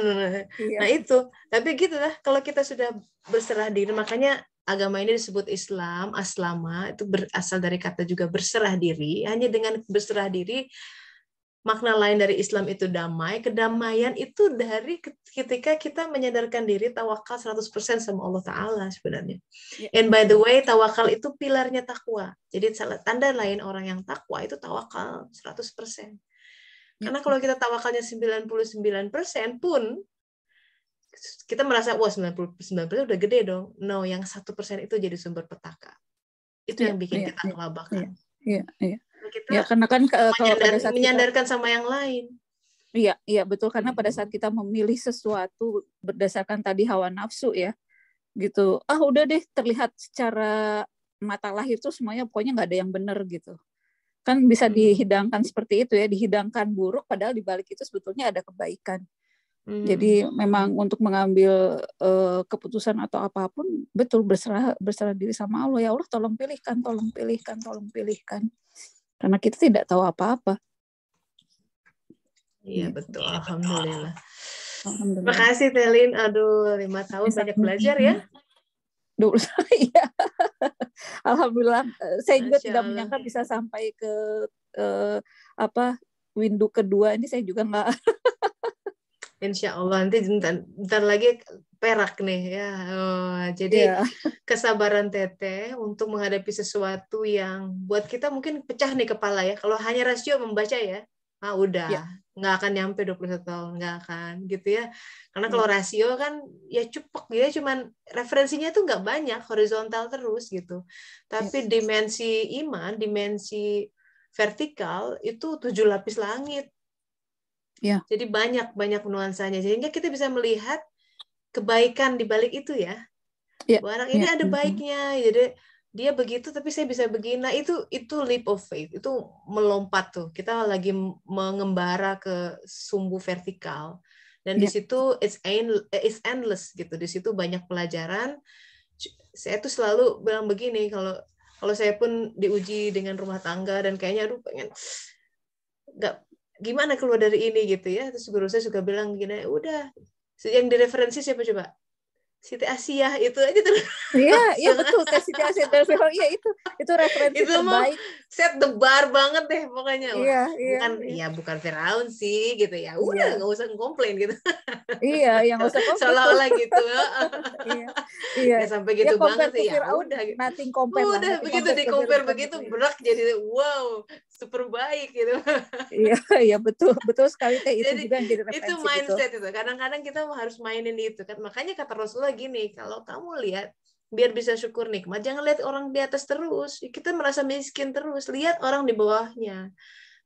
Nah itu, tapi gitu lah. Kalau kita sudah berserah diri, makanya agama ini disebut Islam, aslama, itu berasal dari kata juga berserah diri. Hanya dengan berserah diri, makna lain dari Islam itu damai. Kedamaian itu dari ketika kita menyadarkan diri, tawakal 100% sama Allah Ta'ala sebenarnya. And by the way, tawakal itu pilarnya takwa. Jadi tanda lain orang yang takwa itu tawakal 100%. Karena kalau kita tawakalnya 99% pun, kita merasa, wah 99% udah gede dong. No, yang 1% itu jadi sumber petaka. Itu yang bikin kita kelabakan. Kita karena kan kalau pada saat menyandarkan sama yang lain. Iya betul, karena pada saat kita memilih sesuatu berdasarkan tadi hawa nafsu ya, gitu. Udah deh, terlihat secara mata lahir tuh semuanya pokoknya nggak ada yang benar gitu. Kan bisa dihidangkan seperti itu ya, dihidangkan buruk padahal di balik itu sebetulnya ada kebaikan. Jadi memang untuk mengambil keputusan atau apapun, betul berserah diri sama Allah. Ya Allah, tolong pilihkan. Karena kita tidak tahu apa-apa. Iya betul, alhamdulillah. Terima kasih Telin. Aduh, 5 tahun banyak belajar ya. Iya. Alhamdulillah. Saya juga tidak menyangka bisa sampai ke window kedua ini. Saya juga nggak. Insya Allah nanti bentar lagi perak nih ya. Jadi kesabaran Teteh untuk menghadapi sesuatu yang buat kita mungkin pecah nih kepala ya. Kalau hanya rasio membaca ya, udah nggak akan nyampe 21 tahun, nggak akan gitu ya. Karena kalau rasio kan ya cepek ya, cuman referensinya tuh nggak banyak, horizontal terus gitu. Tapi dimensi iman, dimensi vertikal itu 7 lapis langit. Jadi banyak nuansanya, sehingga kita bisa melihat kebaikan di balik itu ya. Bahwa anak ini ada baiknya, jadi dia begitu tapi saya bisa begini. Nah, itu leap of faith, itu melompat tuh. Kita lagi mengembara ke sumbu vertikal. Dan di situ it's endless gitu. Di situ banyak pelajaran. Saya tuh selalu bilang begini, kalau saya pun diuji dengan rumah tangga dan kayaknya pengen gimana keluar dari ini gitu ya. Terus guru saya suka bilang gini, udah yang direferensi siapa coba? Siti Asiyah itu aja terus. Iya betul, Siti Asiyah dari film. Iya itu referensi itu terbaik. Set the bar banget deh pokoknya. Bukan Firaun sih gitu ya. Udah nggak usah komplain gitu. Iya, yang usah komplain. Seolah-olah gitu. Iya. Nggak sampai gitu banget sih ya. Udah gitu. Nothing compare lah. Udah begitu di-compare begitu berak jadi wow, super baik gitu. Iya betul sekali Teh, itu jadi, juga yang jadi referensi. Itu mindset itu. Kadang-kadang kita harus mainin itu kan. Makanya kata Rasulullah gini, kalau kamu lihat biar bisa syukur nikmat, jangan lihat orang di atas terus. Kita merasa miskin terus. Lihat orang di bawahnya.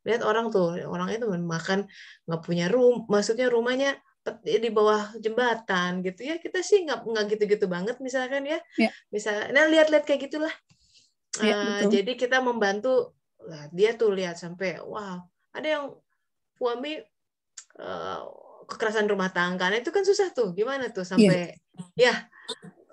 Lihat orang tuh, orang itu makan nggak punya maksudnya rumahnya di bawah jembatan gitu ya. Kita sih nggak gitu-gitu banget misalkan ya. Misalnya lihat-lihat kayak gitulah. Jadi kita membantu. Dia tuh lihat sampai wow, ada yang suami kekerasan rumah tangga. Nah, itu kan susah tuh. Gimana tuh sampai ya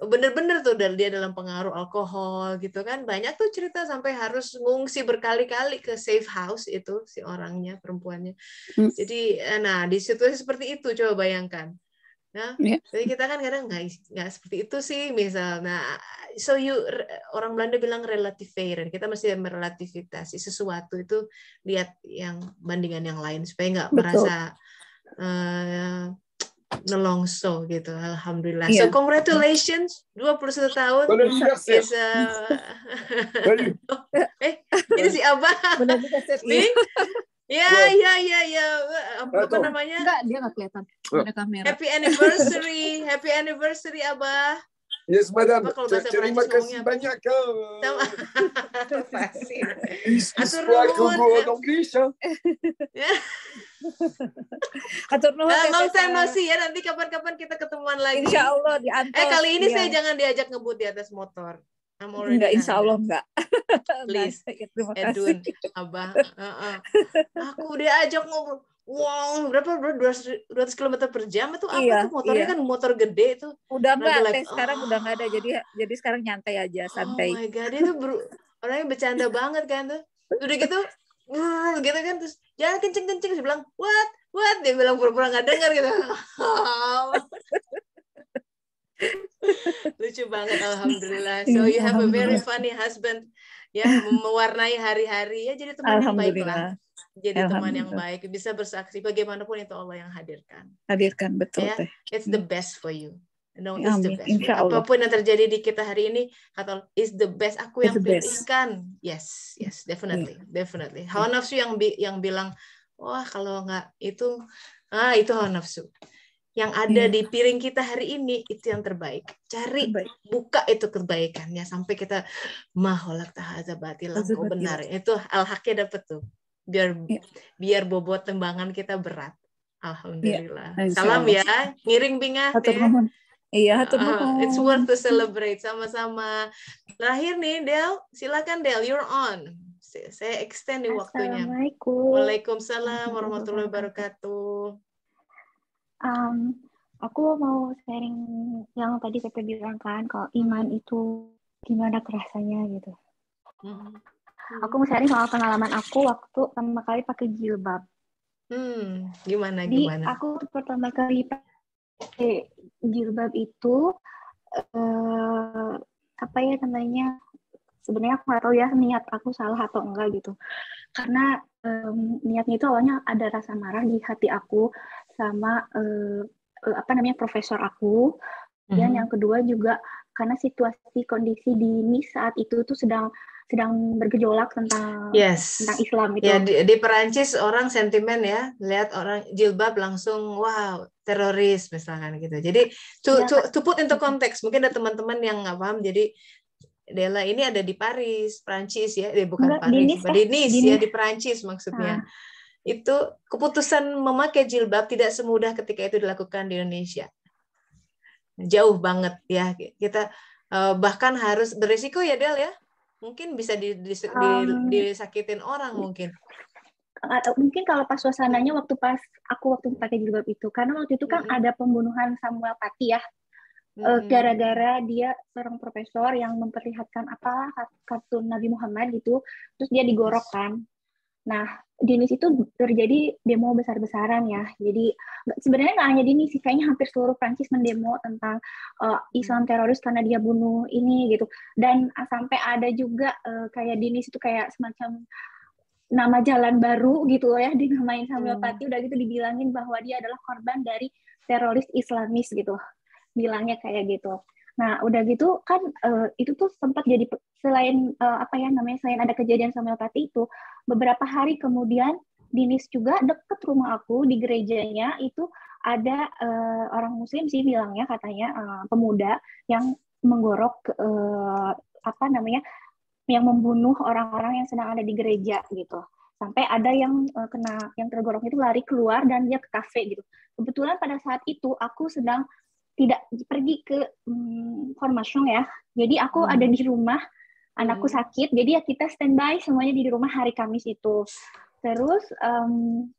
bener-bener tuh dia dalam pengaruh alkohol gitu kan. Banyak tuh cerita sampai harus ngungsi berkali-kali ke safe house itu si orangnya, perempuannya. Jadi nah di situasi seperti itu coba bayangkan. Nah, jadi kita kan kadang nggak seperti itu sih misal. Nah, so orang Belanda bilang relativeren. Kita mesti merelativitas sesuatu itu, lihat yang bandingan yang lain supaya nggak merasa nelongso gitu. Alhamdulillah. So congratulations, 21 tahun. Is ini si Abah. Nih. Ya. Apa namanya? Enggak, dia nggak kelihatan. Ada kamera. Happy anniversary, Abah. Yes, madam. Terima kasih banyak. Atur nuhun. Long time no see ya. Nanti kapan-kapan kita ketemuan lagi. Insya Allah di Antos. Kali ini saya jangan diajak ngebut di atas motor. Enggak, insya Allah enggak. Please, Edun, Abah. Aku diajak ngobrol. Wow, berapa 200 km per jam itu apa tuh motornya kan motor gede itu. Udah enggak, sekarang udah enggak ada. Jadi sekarang nyantai aja, santai. Oh my god, itu orangnya bercanda banget kan tuh. Udah gitu, gitu kan terus jangan kenceng-kenceng, dia bilang what? Dia bilang pura-pura enggak dengar gitu. Lucu banget, alhamdulillah. So you have a very funny husband, ya, mewarnai hari-hari ya. Jadi teman yang baik lah. Jadi teman yang baik, bisa bersaksi bagaimanapun itu Allah yang hadirkan. Betul. Ya, it's the best for you. No, it's the best. Apapun yang terjadi di kita hari ini, kata is the best. Aku yang pilihkan. Yes, definitely. Hawa nafsu yang bilang, wah kalau nggak itu hawa nafsu. Yang ada di piring kita hari ini itu yang terbaik. Cari, buka itu kebaikannya sampai kita maholak tahadza batilah, kau benar. Itu al-haqnya dapat tuh. Biar bobot timbangan kita berat. Alhamdulillah. Salam ya, ngiring bingah. Iya, it's worth to celebrate sama-sama. Terakhir nih, Del, silakan Del, you're on. Saya extend nih waktunya. Assalamualaikum. Waalaikumsalam warahmatullahi wabarakatuh. Aku mau sharing yang tadi Pepe bilang kan, kalau iman itu gimana kerasanya gitu. Aku mau sharing soal pengalaman aku waktu pertama kali pakai jilbab. Gimana? Jadi aku pertama kali pakai jilbab itu apa ya namanya? Sebenarnya aku nggak tahu ya niat aku salah atau enggak gitu. Karena niatnya itu awalnya ada rasa marah di hati aku sama profesor aku. Dan yang kedua juga karena situasi kondisi di saat itu tuh sedang bergejolak tentang Islam itu. Ya, di Perancis orang sentimen ya, lihat orang jilbab langsung wow, teroris misalkan gitu. Jadi to put into context, mungkin ada teman-teman yang nggak paham. Jadi Della ini ada di Paris, Perancis ya, bukan Paris, di Nice ya, di Perancis maksudnya. Itu keputusan memakai jilbab tidak semudah ketika itu dilakukan di Indonesia. Jauh banget ya. Kita bahkan harus berisiko ya Del ya. Mungkin bisa disakitin orang mungkin. Mungkin kalau pas suasananya waktu pakai jilbab itu, karena waktu itu kan ada pembunuhan Samuel Paty ya. Gara-gara dia seorang profesor yang memperlihatkan kartun Nabi Muhammad gitu, terus dia digorok kan. Nah, di Nice itu terjadi demo besar-besaran ya. Jadi sebenarnya nggak hanya di Nice, kayaknya hampir seluruh Prancis mendemo tentang Islam teroris karena dia bunuh ini gitu. Dan sampai ada juga kayak di Nice itu kayak semacam nama jalan baru gitu loh ya, dinamain Samuel Paty, udah gitu dibilangin bahwa dia adalah korban dari teroris Islamis gitu. Bilangnya kayak gitu. Nah, udah gitu kan itu tuh sempat jadi selain selain ada kejadian Samuel Paty itu, beberapa hari kemudian di Nice juga deket rumah aku di gerejanya itu ada orang Muslim sih bilangnya katanya pemuda yang menggorok yang membunuh orang-orang yang sedang ada di gereja gitu. Sampai ada yang tergorok itu lari keluar dan dia ke kafe gitu. Kebetulan pada saat itu aku sedang tidak pergi ke formation ya. Jadi aku ada di rumah, anakku sakit, jadi ya kita standby semuanya di rumah hari Kamis itu. Terus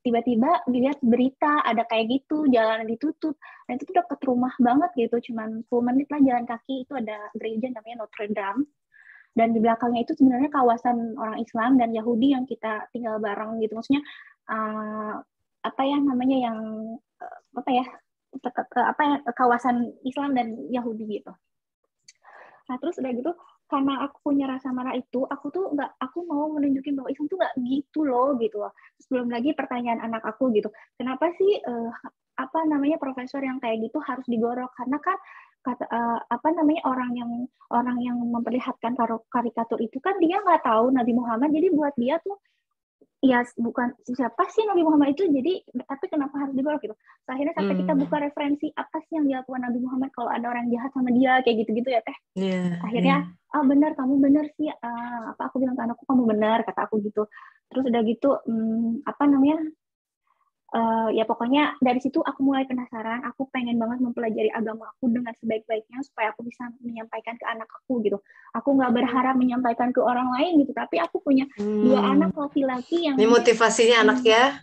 tiba-tiba dilihat berita ada kayak gitu, jalan ditutup. Dan itu tuh deket rumah banget gitu, cuman 10 menit lah jalan kaki. Itu ada gereja namanya Notre Dame. Dan di belakangnya itu sebenarnya kawasan orang Islam dan Yahudi yang kita tinggal bareng gitu. Maksudnya apa ya namanya yang kawasan Islam dan Yahudi gitu. Nah terus udah gitu, karena aku punya rasa marah itu, aku mau menunjukin bahwa Islam tuh nggak gitu loh gitu. Terus belum lagi pertanyaan anak aku gitu, kenapa sih profesor yang kayak gitu harus digorok? Karena kan orang yang memperlihatkan karikatur itu kan dia nggak tahu Nabi Muhammad, jadi buat dia tuh ya bukan siapa sih Nabi Muhammad itu, jadi tapi kenapa harus digorok gitu. Akhirnya sampai kita buka referensi apa sih yang dilakukan Nabi Muhammad kalau ada orang jahat sama dia kayak gitu-gitu ya teh. Akhirnya benar, kamu benar sih, aku bilang ke anakku kamu benar, kata aku gitu. Terus udah gitu ya pokoknya dari situ aku mulai penasaran, aku pengen banget mempelajari agama aku dengan sebaik-baiknya supaya aku bisa menyampaikan ke anak aku gitu. Aku nggak berharap menyampaikan ke orang lain gitu, tapi aku punya 2 anak laki-laki yang... Ini motivasinya anak ya?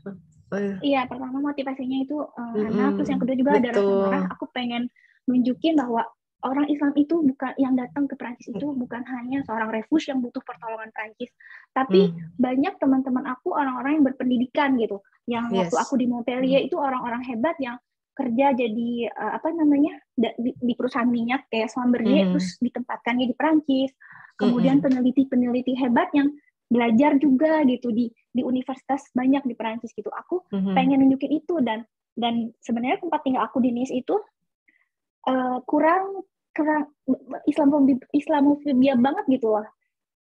Iya, pertama motivasinya itu anak, terus yang kedua juga ada rasa marah. Aku pengen nunjukin bahwa orang Islam itu bukan yang datang ke Prancis itu bukan hanya seorang refuge yang butuh pertolongan Prancis, tapi banyak teman-teman aku orang-orang yang berpendidikan gitu, yang waktu aku di Montpellier itu orang-orang hebat yang kerja jadi di perusahaan minyak kayak Schlumberger, terus ditempatkannya di Prancis. Kemudian peneliti-peneliti hebat yang belajar juga gitu di universitas banyak di Prancis gitu. Aku pengen nunjukin itu, dan sebenarnya tempat tinggal aku di Nice itu kurang Islamofobia banget gitu loh.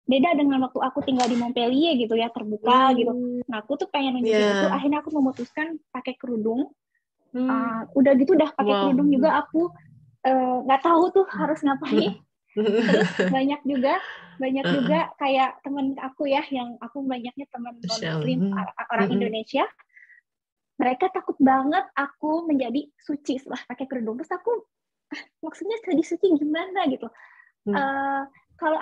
Beda dengan waktu aku tinggal di Montpellier gitu ya, terbuka gitu. Nah aku tuh pengen nunjukin itu, akhirnya aku memutuskan pakai kerudung. Udah pakai kerudung juga aku nggak tahu tuh harus ngapain. Terus banyak juga kayak teman aku ya, yang aku banyaknya teman non-muslim orang Indonesia, mereka takut banget aku menjadi suci setelah pakai kerudung. Terus aku maksudnya jadi suci gimana gitu. Kalau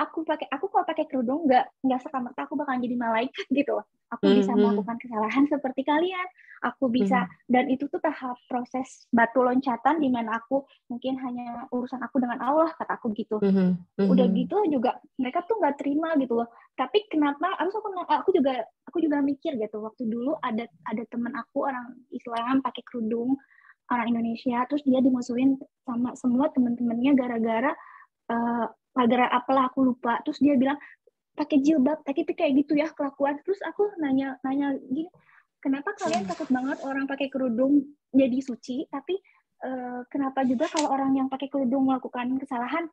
pakai kerudung nggak serta-merta aku bakalan jadi malaikat gitu. Aku bisa melakukan kesalahan seperti kalian. Aku bisa, dan itu tuh tahap proses batu loncatan di mana aku mungkin hanya urusan aku dengan Allah, kata aku gitu. Udah gitu juga mereka tuh nggak terima gitu loh. Tapi kenapa? Aku juga mikir gitu. Waktu dulu ada teman aku orang Islam pakai kerudung, orang Indonesia, terus dia dimusuhin sama semua teman-temannya gara-gara apalah aku lupa. Terus dia bilang pakai jilbab, tapi kayak gitu ya kelakuan. Terus aku nanya gini, kenapa kalian takut banget orang pakai kerudung jadi suci, tapi kenapa juga kalau orang yang pakai kerudung melakukan kesalahan,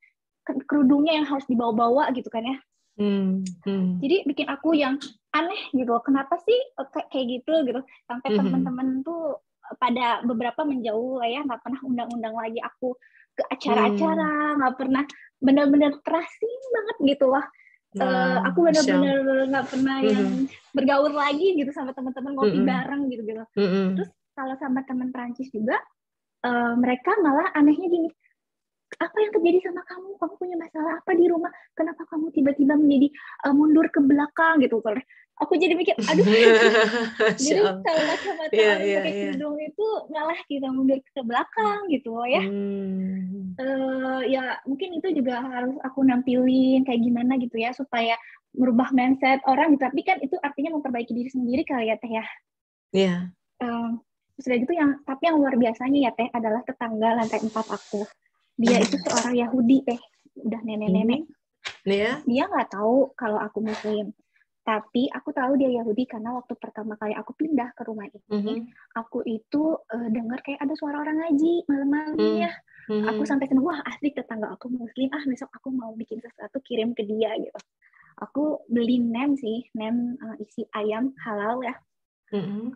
kerudungnya yang harus dibawa-bawa gitu kan ya. Jadi bikin aku yang aneh gitu, kenapa sih kayak gitu sampai teman-teman tuh pada beberapa menjauh lah ya, nggak pernah undang-undang lagi aku ke acara-acara, nggak pernah, benar-benar terasing banget gitu lah. Aku benar-benar nggak pernah yang bergaul lagi gitu sama teman-teman, ngopi bareng gitu. Terus kalau sama teman Prancis juga, mereka malah anehnya gini, apa yang terjadi sama kamu? Kamu punya masalah apa di rumah? Kenapa kamu tiba-tiba menjadi mundur ke belakang gitu? Aku jadi mikir, aduh. Jadi kalau kacamata orang pakai kerudung itu malah kita mundur ke belakang gitu ya. Ya mungkin itu juga harus aku nampilin kayak gimana gitu ya, supaya merubah mindset orang gitu. Tapi kan itu artinya memperbaiki diri sendiri kali ya teh ya. Iya. Sudah gitu tapi yang luar biasanya ya teh adalah tetangga lantai 4 aku. Dia itu seorang Yahudi teh, udah nenek-nenek. Dia nggak tahu kalau aku Muslim. Tapi aku tahu dia Yahudi karena waktu pertama kali aku pindah ke rumah ini, aku itu dengar kayak ada suara orang ngaji malam-malamnya. Aku sampai seneng, wah asik tetangga aku Muslim, besok aku mau bikin sesuatu kirim ke dia gitu. Aku beli nem isi ayam halal ya.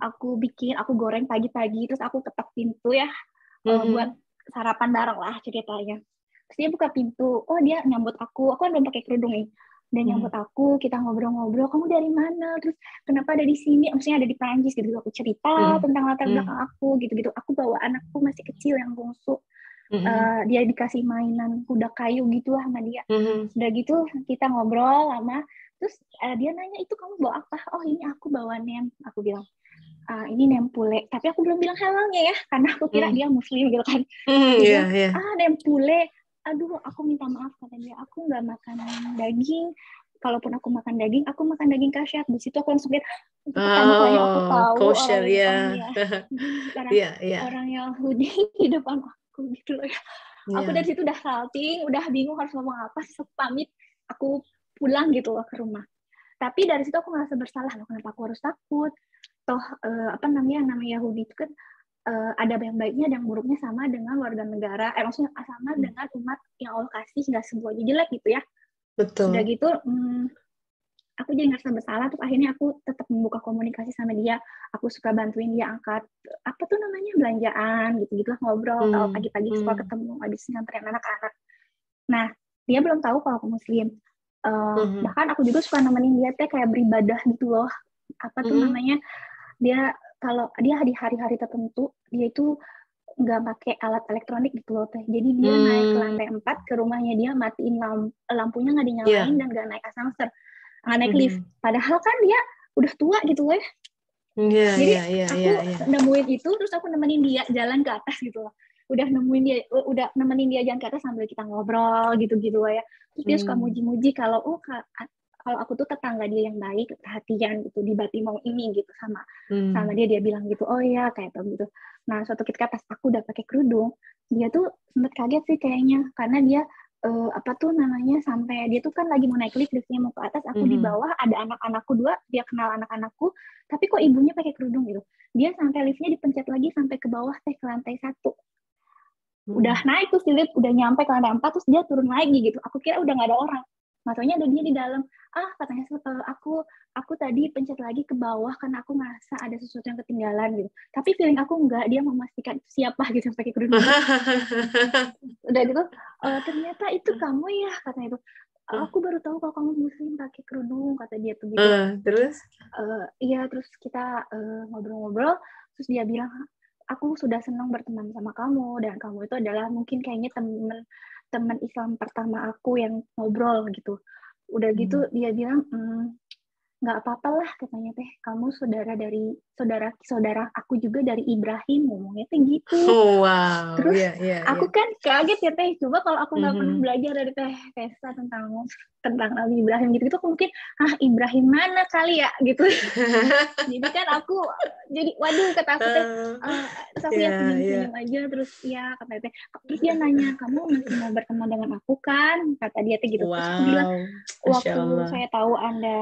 Aku goreng pagi-pagi, terus aku ketok pintu ya, buat sarapan bareng lah ceritanya. Terus dia buka pintu, dia nyambut aku kan belum pakai kerudung nih. Dan nyambut aku, kita ngobrol-ngobrol, kamu dari mana? Terus kenapa ada di sini? Maksudnya ada di Prancis gitu. Aku cerita tentang latar belakang aku gitu. Aku bawa anakku masih kecil yang bungsu. Dia dikasih mainan kuda kayu gitu lah sama dia. Sudah gitu kita ngobrol lama. Terus dia nanya, itu kamu bawa apa? Oh ini aku bawa nem. Aku bilang, ini nem pule. Tapi aku belum bilang halalnya ya, karena aku kira dia muslim gitu kan. Dia bilang, nem pule. Aduh, aku minta maaf, kata dia. Aku nggak makan daging. Kalaupun aku makan daging, aku makan daging kasyaf. Di situ aku langsung lihat, soalnya aku tahu kosher, orang Yahudi di depan aku gitu loh ya. Aku dari situ udah salting, udah bingung harus ngomong apa. Terus aku pamit, aku pulang gitu loh ke rumah. Tapi dari situ aku ngerasa bersalah loh, kenapa aku harus takut? Toh namanya Yahudi itu kan ada yang baiknya, ada yang buruknya, sama dengan warga negara. Maksudnya sama dengan umat yang Allah kasih, nggak semuanya jelek gitu ya. Betul. Udah gitu, aku jadi ngerasa bersalah. Terus akhirnya aku tetap membuka komunikasi sama dia. Aku suka bantuin dia angkat belanjaan gitu-gitu lah, ngobrol. Kalau pagi-pagi sekolah ketemu, habis nganterin anak-anak. Nah, dia belum tahu kalau aku muslim. Bahkan aku juga suka nemenin dia kayak beribadah gitu loh. Dia kalau dia di hari-hari tertentu, dia itu nggak pakai alat elektronik gitu loh teh. Jadi dia naik ke lantai 4 ke rumahnya, dia matiin lampunya, nggak dinyalain, dan nggak naik ascensor, nggak naik lift. Padahal kan dia udah tua gitu loh. Jadi aku nemuin itu, terus aku nemenin dia jalan ke atas gitu loh. Udah nemenin dia jalan ke atas sambil kita ngobrol gitu-gitu loh ya. Terus dia suka muji-muji kalau aku tuh tetangga dia yang baik, perhatian gitu, di Batimau ini gitu sama dia bilang gitu, oh ya kayak gitu. Nah suatu ketika pas aku udah pakai kerudung, dia tuh sempet kaget sih kayaknya, karena dia sampai dia tuh kan lagi mau naik liftnya mau ke atas, aku di bawah, ada anak-anakku 2, dia kenal anak-anakku, tapi kok ibunya pakai kerudung gitu. Dia sampai liftnya dipencet lagi sampai ke bawah ke lantai 1. Udah naik tuh si lift, udah nyampe ke lantai 4, terus dia turun lagi gitu. Aku kira udah nggak ada orang. Matanya ada dia di dalam. Katanya aku tadi pencet lagi ke bawah karena aku ngerasa ada sesuatu yang ketinggalan gitu. Tapi feeling aku enggak, dia memastikan siapa gitu pakai kerudung. Udah gitu, ternyata itu kamu ya, katanya itu. Aku baru tahu kalau kamu muslim pakai kerudung, kata dia tuh gitu. Terus? Iya, terus kita ngobrol-ngobrol, terus dia bilang, aku sudah senang berteman sama kamu, dan kamu itu adalah mungkin kayaknya teman Islam pertama aku yang ngobrol gitu. Udah gitu dia bilang, nggak apa-apa lah katanya teh, kamu saudara aku juga dari Ibrahim, ngomongnya teh gitu. Wow. Terus aku kan kaget ya teh, coba kalau aku nggak pernah belajar dari teh Tessa tentang Nabi Ibrahim gitu, aku mungkin Ibrahim mana kali ya gitu. Jadi kan aku jadi waduh, kata aku teh, terus aku senyum aja, terus kata teh, terus dia nanya, kamu masih mau berteman dengan aku kan, kata dia teh gitu. Terus aku bilang, waktu saya tahu Anda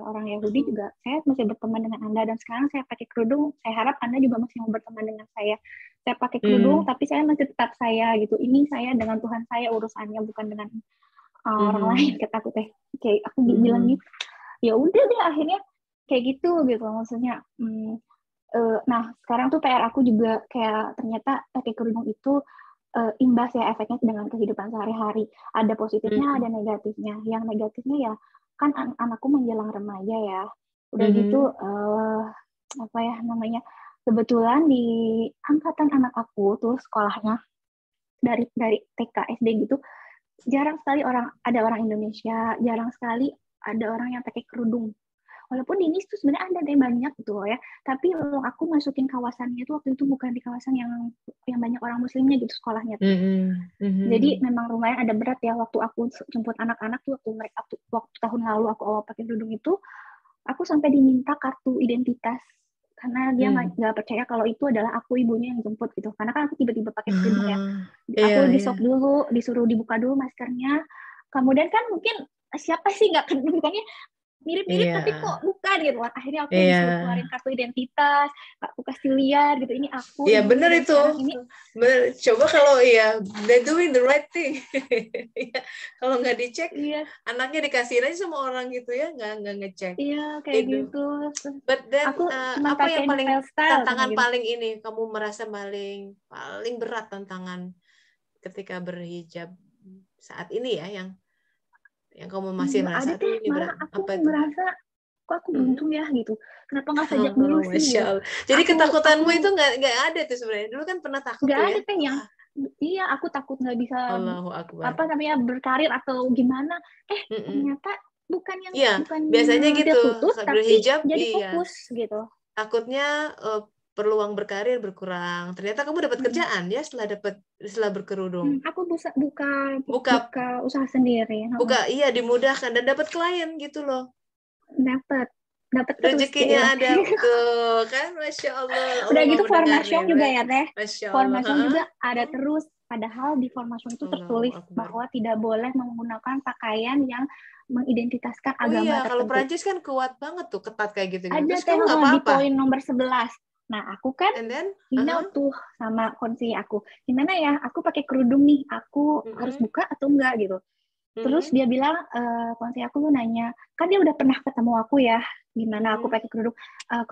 orang Yahudi juga, saya masih berteman dengan Anda, dan sekarang saya pakai kerudung, saya harap Anda juga masih mau berteman dengan saya. Saya pakai kerudung, tapi saya masih tetap saya gitu. Ini saya dengan Tuhan saya urusannya, bukan dengan orang lain, kata aku teh. Kayak aku bilang gitu. Ya udah deh, akhirnya kayak gitu maksudnya. Nah sekarang tuh PR aku juga kayak ternyata pakai kerudung itu imbas ya efeknya dengan kehidupan sehari-hari. Ada positifnya, ada negatifnya. Yang negatifnya ya kan anakku menjelang remaja ya. Udah gitu kebetulan di angkatan anak aku tuh sekolahnya dari TK SD gitu, jarang sekali ada orang Indonesia, jarang sekali ada orang yang pakai kerudung. Walaupun di NIS tuh sebenarnya ada deh banyak gitu loh ya, tapi aku masukin kawasannya tuh waktu itu bukan di kawasan yang banyak orang muslimnya gitu sekolahnya tuh. Jadi memang lumayan ada berat ya waktu aku jemput anak-anak tuh, waktu tahun lalu aku awal pakai kerudung itu, aku sampai diminta kartu identitas karena dia nggak percaya kalau itu adalah aku ibunya yang jemput gitu, karena kan aku tiba-tiba pakai kerudung ya. Aku di-swab dulu, disuruh dibuka dulu maskernya, kemudian kan mungkin siapa sih nggak kedudukannya mirip-mirip tapi kok bukan gitu. Akhirnya aku disuruh keluarin kartu identitas, aku kasih lihat gitu, ini aku. Iya benar itu. Bener. Coba kalau they're doing the right thing. Kalau nggak dicek, anaknya dikasihin aja sama orang gitu ya, nggak ngecek. Iya kayak gitu. But then aku apa yang paling tantangan gitu. paling ini kamu merasa paling berat tantangan ketika berhijab saat ini ya, yang kamu masih merasa ada ini malah aku merasa kok aku beruntung ya gitu, kenapa nggak sejak dulu sih gitu. Jadi ketakutanmu itu nggak ada tuh sebenarnya, dulu kan pernah takut nggak tuh ada ya. Aku takut nggak bisa berkarir atau gimana, ternyata bukan yang Iya, bukan biasanya gitu. tertutup, tapi Berhijab, jadi iya. fokus gitu. Takutnya peluang berkarir berkurang. Ternyata kamu dapat kerjaan ya setelah berkerudung. Aku buka Buka usaha sendiri. iya, dimudahkan dan dapat klien gitu loh. Dapat terus Rezekinya ada tuh kan, Masya Allah. Udah Allah gitu mendengarnya, formation juga ya Teh. Masya Allah. Formation juga ada terus. Padahal di formation itu tertulis bahwa tidak boleh menggunakan pakaian yang mengidentitaskan agama iya, tertentu. kalau Prancis kan kuat banget tuh, ketat kayak gitu. Ada Terus kamu nggak di apa-apa? poin nomor 11. Nah, aku kan email tuh sama konsi aku. Gimana ya, aku pakai kerudung nih, aku harus buka atau enggak gitu. Terus dia bilang, konsi aku nanya, kan dia udah pernah ketemu aku ya, gimana aku pakai kerudung.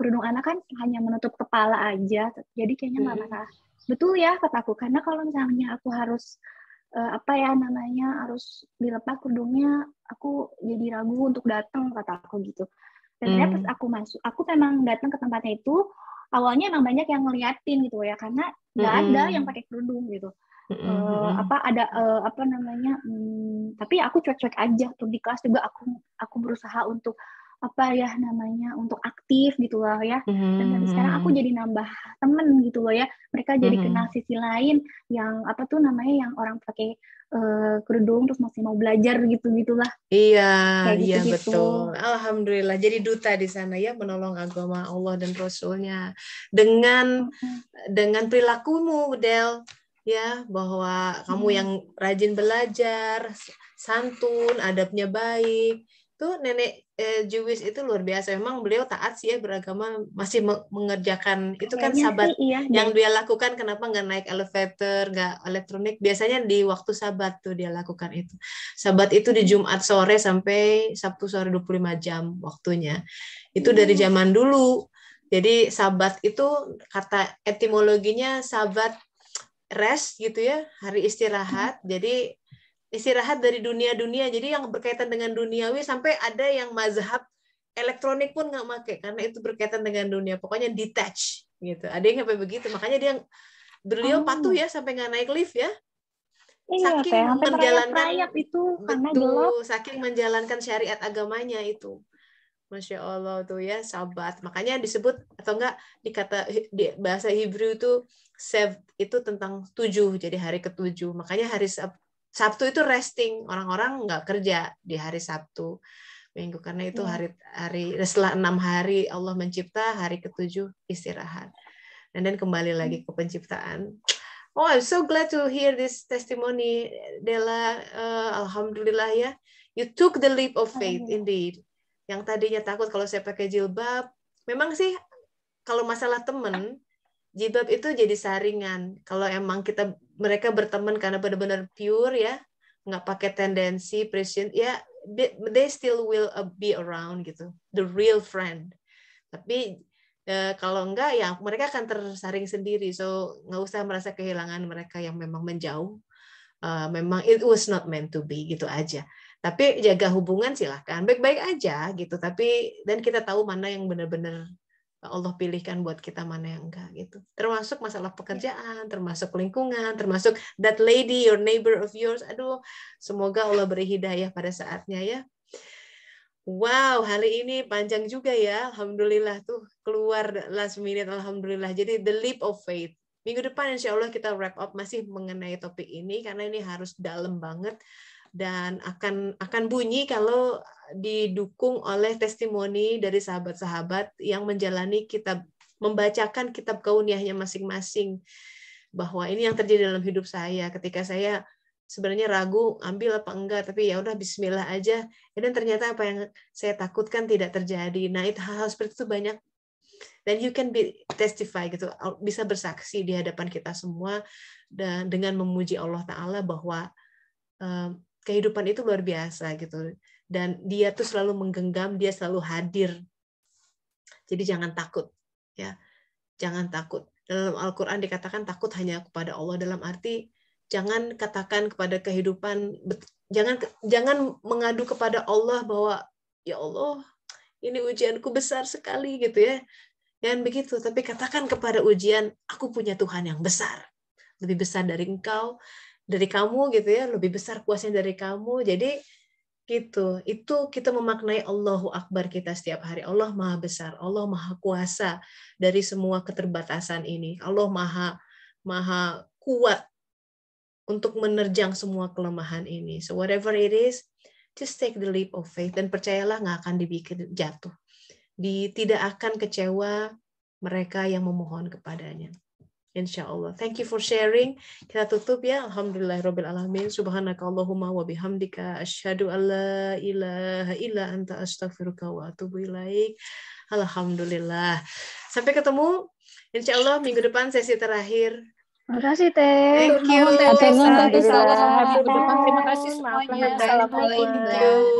Kerudung anak kan hanya menutup kepala aja, jadi kayaknya nggak masalah. Betul ya, kata aku, karena kalau misalnya aku harus harus dilepas kerudungnya, aku jadi ragu untuk datang, kata aku gitu. Dan ternyata pas aku masuk, aku memang datang ke tempatnya itu, awalnya emang banyak yang ngeliatin gitu ya, karena nggak ada yang pakai kerudung gitu. Tapi aku cuek-cuek aja tuh di kelas juga aku berusaha untuk untuk aktif gitu loh ya. Dan sekarang aku jadi nambah temen gitu loh ya. Mereka jadi kenal sisi lain yang yang orang pakai kerudung terus masih mau belajar gitu-gitulah. Iya, iya betul. Alhamdulillah jadi duta di sana ya, menolong agama Allah dan Rasulnya dengan perilakumu, Del, ya, bahwa kamu yang rajin belajar, santun, adabnya baik. Tuh nenek Jewish itu luar biasa. Memang beliau taat sih ya, beragama, masih mengerjakan itu kan sabat yang dia lakukan. Kenapa nggak naik elevator, nggak elektronik? Biasanya di waktu sabat tuh dia lakukan itu. Sabat itu di Jumat sore sampai Sabtu sore 25 jam waktunya. Itu dari zaman dulu. Jadi sabat itu kata etimologinya sabat rest gitu ya, hari istirahat. Jadi istirahat dari dunia-dunia, jadi yang berkaitan dengan duniawi, sampai ada yang mazhab elektronik pun nggak pakai karena itu berkaitan dengan dunia, pokoknya detach gitu. Ada yang sampai begitu, makanya beliau patuh ya sampai nggak naik lift ya. Saking menjalankan itu karena gelap. Saking menjalankan syariat agamanya itu. Masya Allah tuh ya, sabat. Makanya disebut atau enggak di bahasa Hebrew itu Sev itu tentang 7, jadi hari ke-7. Makanya hari Sabtu itu resting, orang-orang nggak kerja di hari Sabtu Minggu karena itu hari setelah 6 hari Allah mencipta, hari ke-7 istirahat. Dan kembali lagi ke penciptaan. Oh, I'm so glad to hear this testimony, Della. Alhamdulillah ya. You took the leap of faith indeed. Yang tadinya takut kalau saya pakai jilbab, memang sih kalau masalah temen, jilbab itu jadi saringan. Kalau emang mereka berteman karena benar-benar pure ya, nggak pakai tendensi present, ya they still will be around gitu, the real friend. Tapi kalau enggak ya mereka akan tersaring sendiri, so nggak usah merasa kehilangan mereka yang memang menjauh. Memang it was not meant to be gitu aja. Tapi jaga hubungan silahkan, baik-baik aja gitu. Tapi dan kita tahu mana yang benar-benar Allah pilihkan buat kita, mana yang enggak gitu. Termasuk masalah pekerjaan, termasuk lingkungan, termasuk that lady, your neighbor of yours. Aduh, semoga Allah beri hidayah pada saatnya ya. Wow, hari ini panjang juga ya. Alhamdulillah tuh keluar last minute, alhamdulillah. Jadi the leap of faith. Minggu depan insya Allah kita wrap up masih mengenai topik ini karena ini harus dalam banget dan akan bunyi kalau didukung oleh testimoni dari sahabat-sahabat yang menjalani membacakan kitab kauniyahnya masing-masing, bahwa ini yang terjadi dalam hidup saya ketika saya sebenarnya ragu ambil apa enggak, tapi ya udah bismillah aja, dan ternyata apa yang saya takutkan tidak terjadi. Nah, itu hal-hal seperti itu banyak, dan you can testify gitu, bisa bersaksi di hadapan kita semua dan dengan memuji Allah Ta'ala bahwa kehidupan itu luar biasa gitu, dan dia tuh selalu menggenggam, dia selalu hadir. Jadi jangan takut ya, jangan takut. Dalam Al-Quran dikatakan takut hanya kepada Allah, dalam arti jangan katakan kepada kehidupan, jangan mengadu kepada Allah bahwa ya Allah ini ujianku besar sekali gitu ya, jangan begitu. Tapi katakan kepada ujian, aku punya Tuhan yang besar, lebih besar dari engkau, dari kamu gitu ya, lebih besar kuasanya dari kamu. Jadi Gitu. Itu kita memaknai Allahu Akbar kita setiap hari. Allah Maha Besar, Allah Maha Kuasa dari semua keterbatasan ini. Allah Maha kuat untuk menerjang semua kelemahan ini. So whatever it is, just take the leap of faith dan percayalah nggak akan dibikin jatuh. Tidak akan kecewa mereka yang memohon kepadanya. Insya Allah. Thank you for sharing. Kita tutup ya. Alhamdulillahirabbil alamin. Subhanakallahumma wa bihamdika asyhadu an la ilaha illa anta astaghfiruka wa atubu ilaik. Alhamdulillah. Sampai ketemu insya Allah minggu depan sesi terakhir. Makasih Teh. Thank you. Teh Nun, Alhamdulillah. salam. Minggu depan terima kasih semuanya. Maaf lahir dan Assalamualaikum. batin.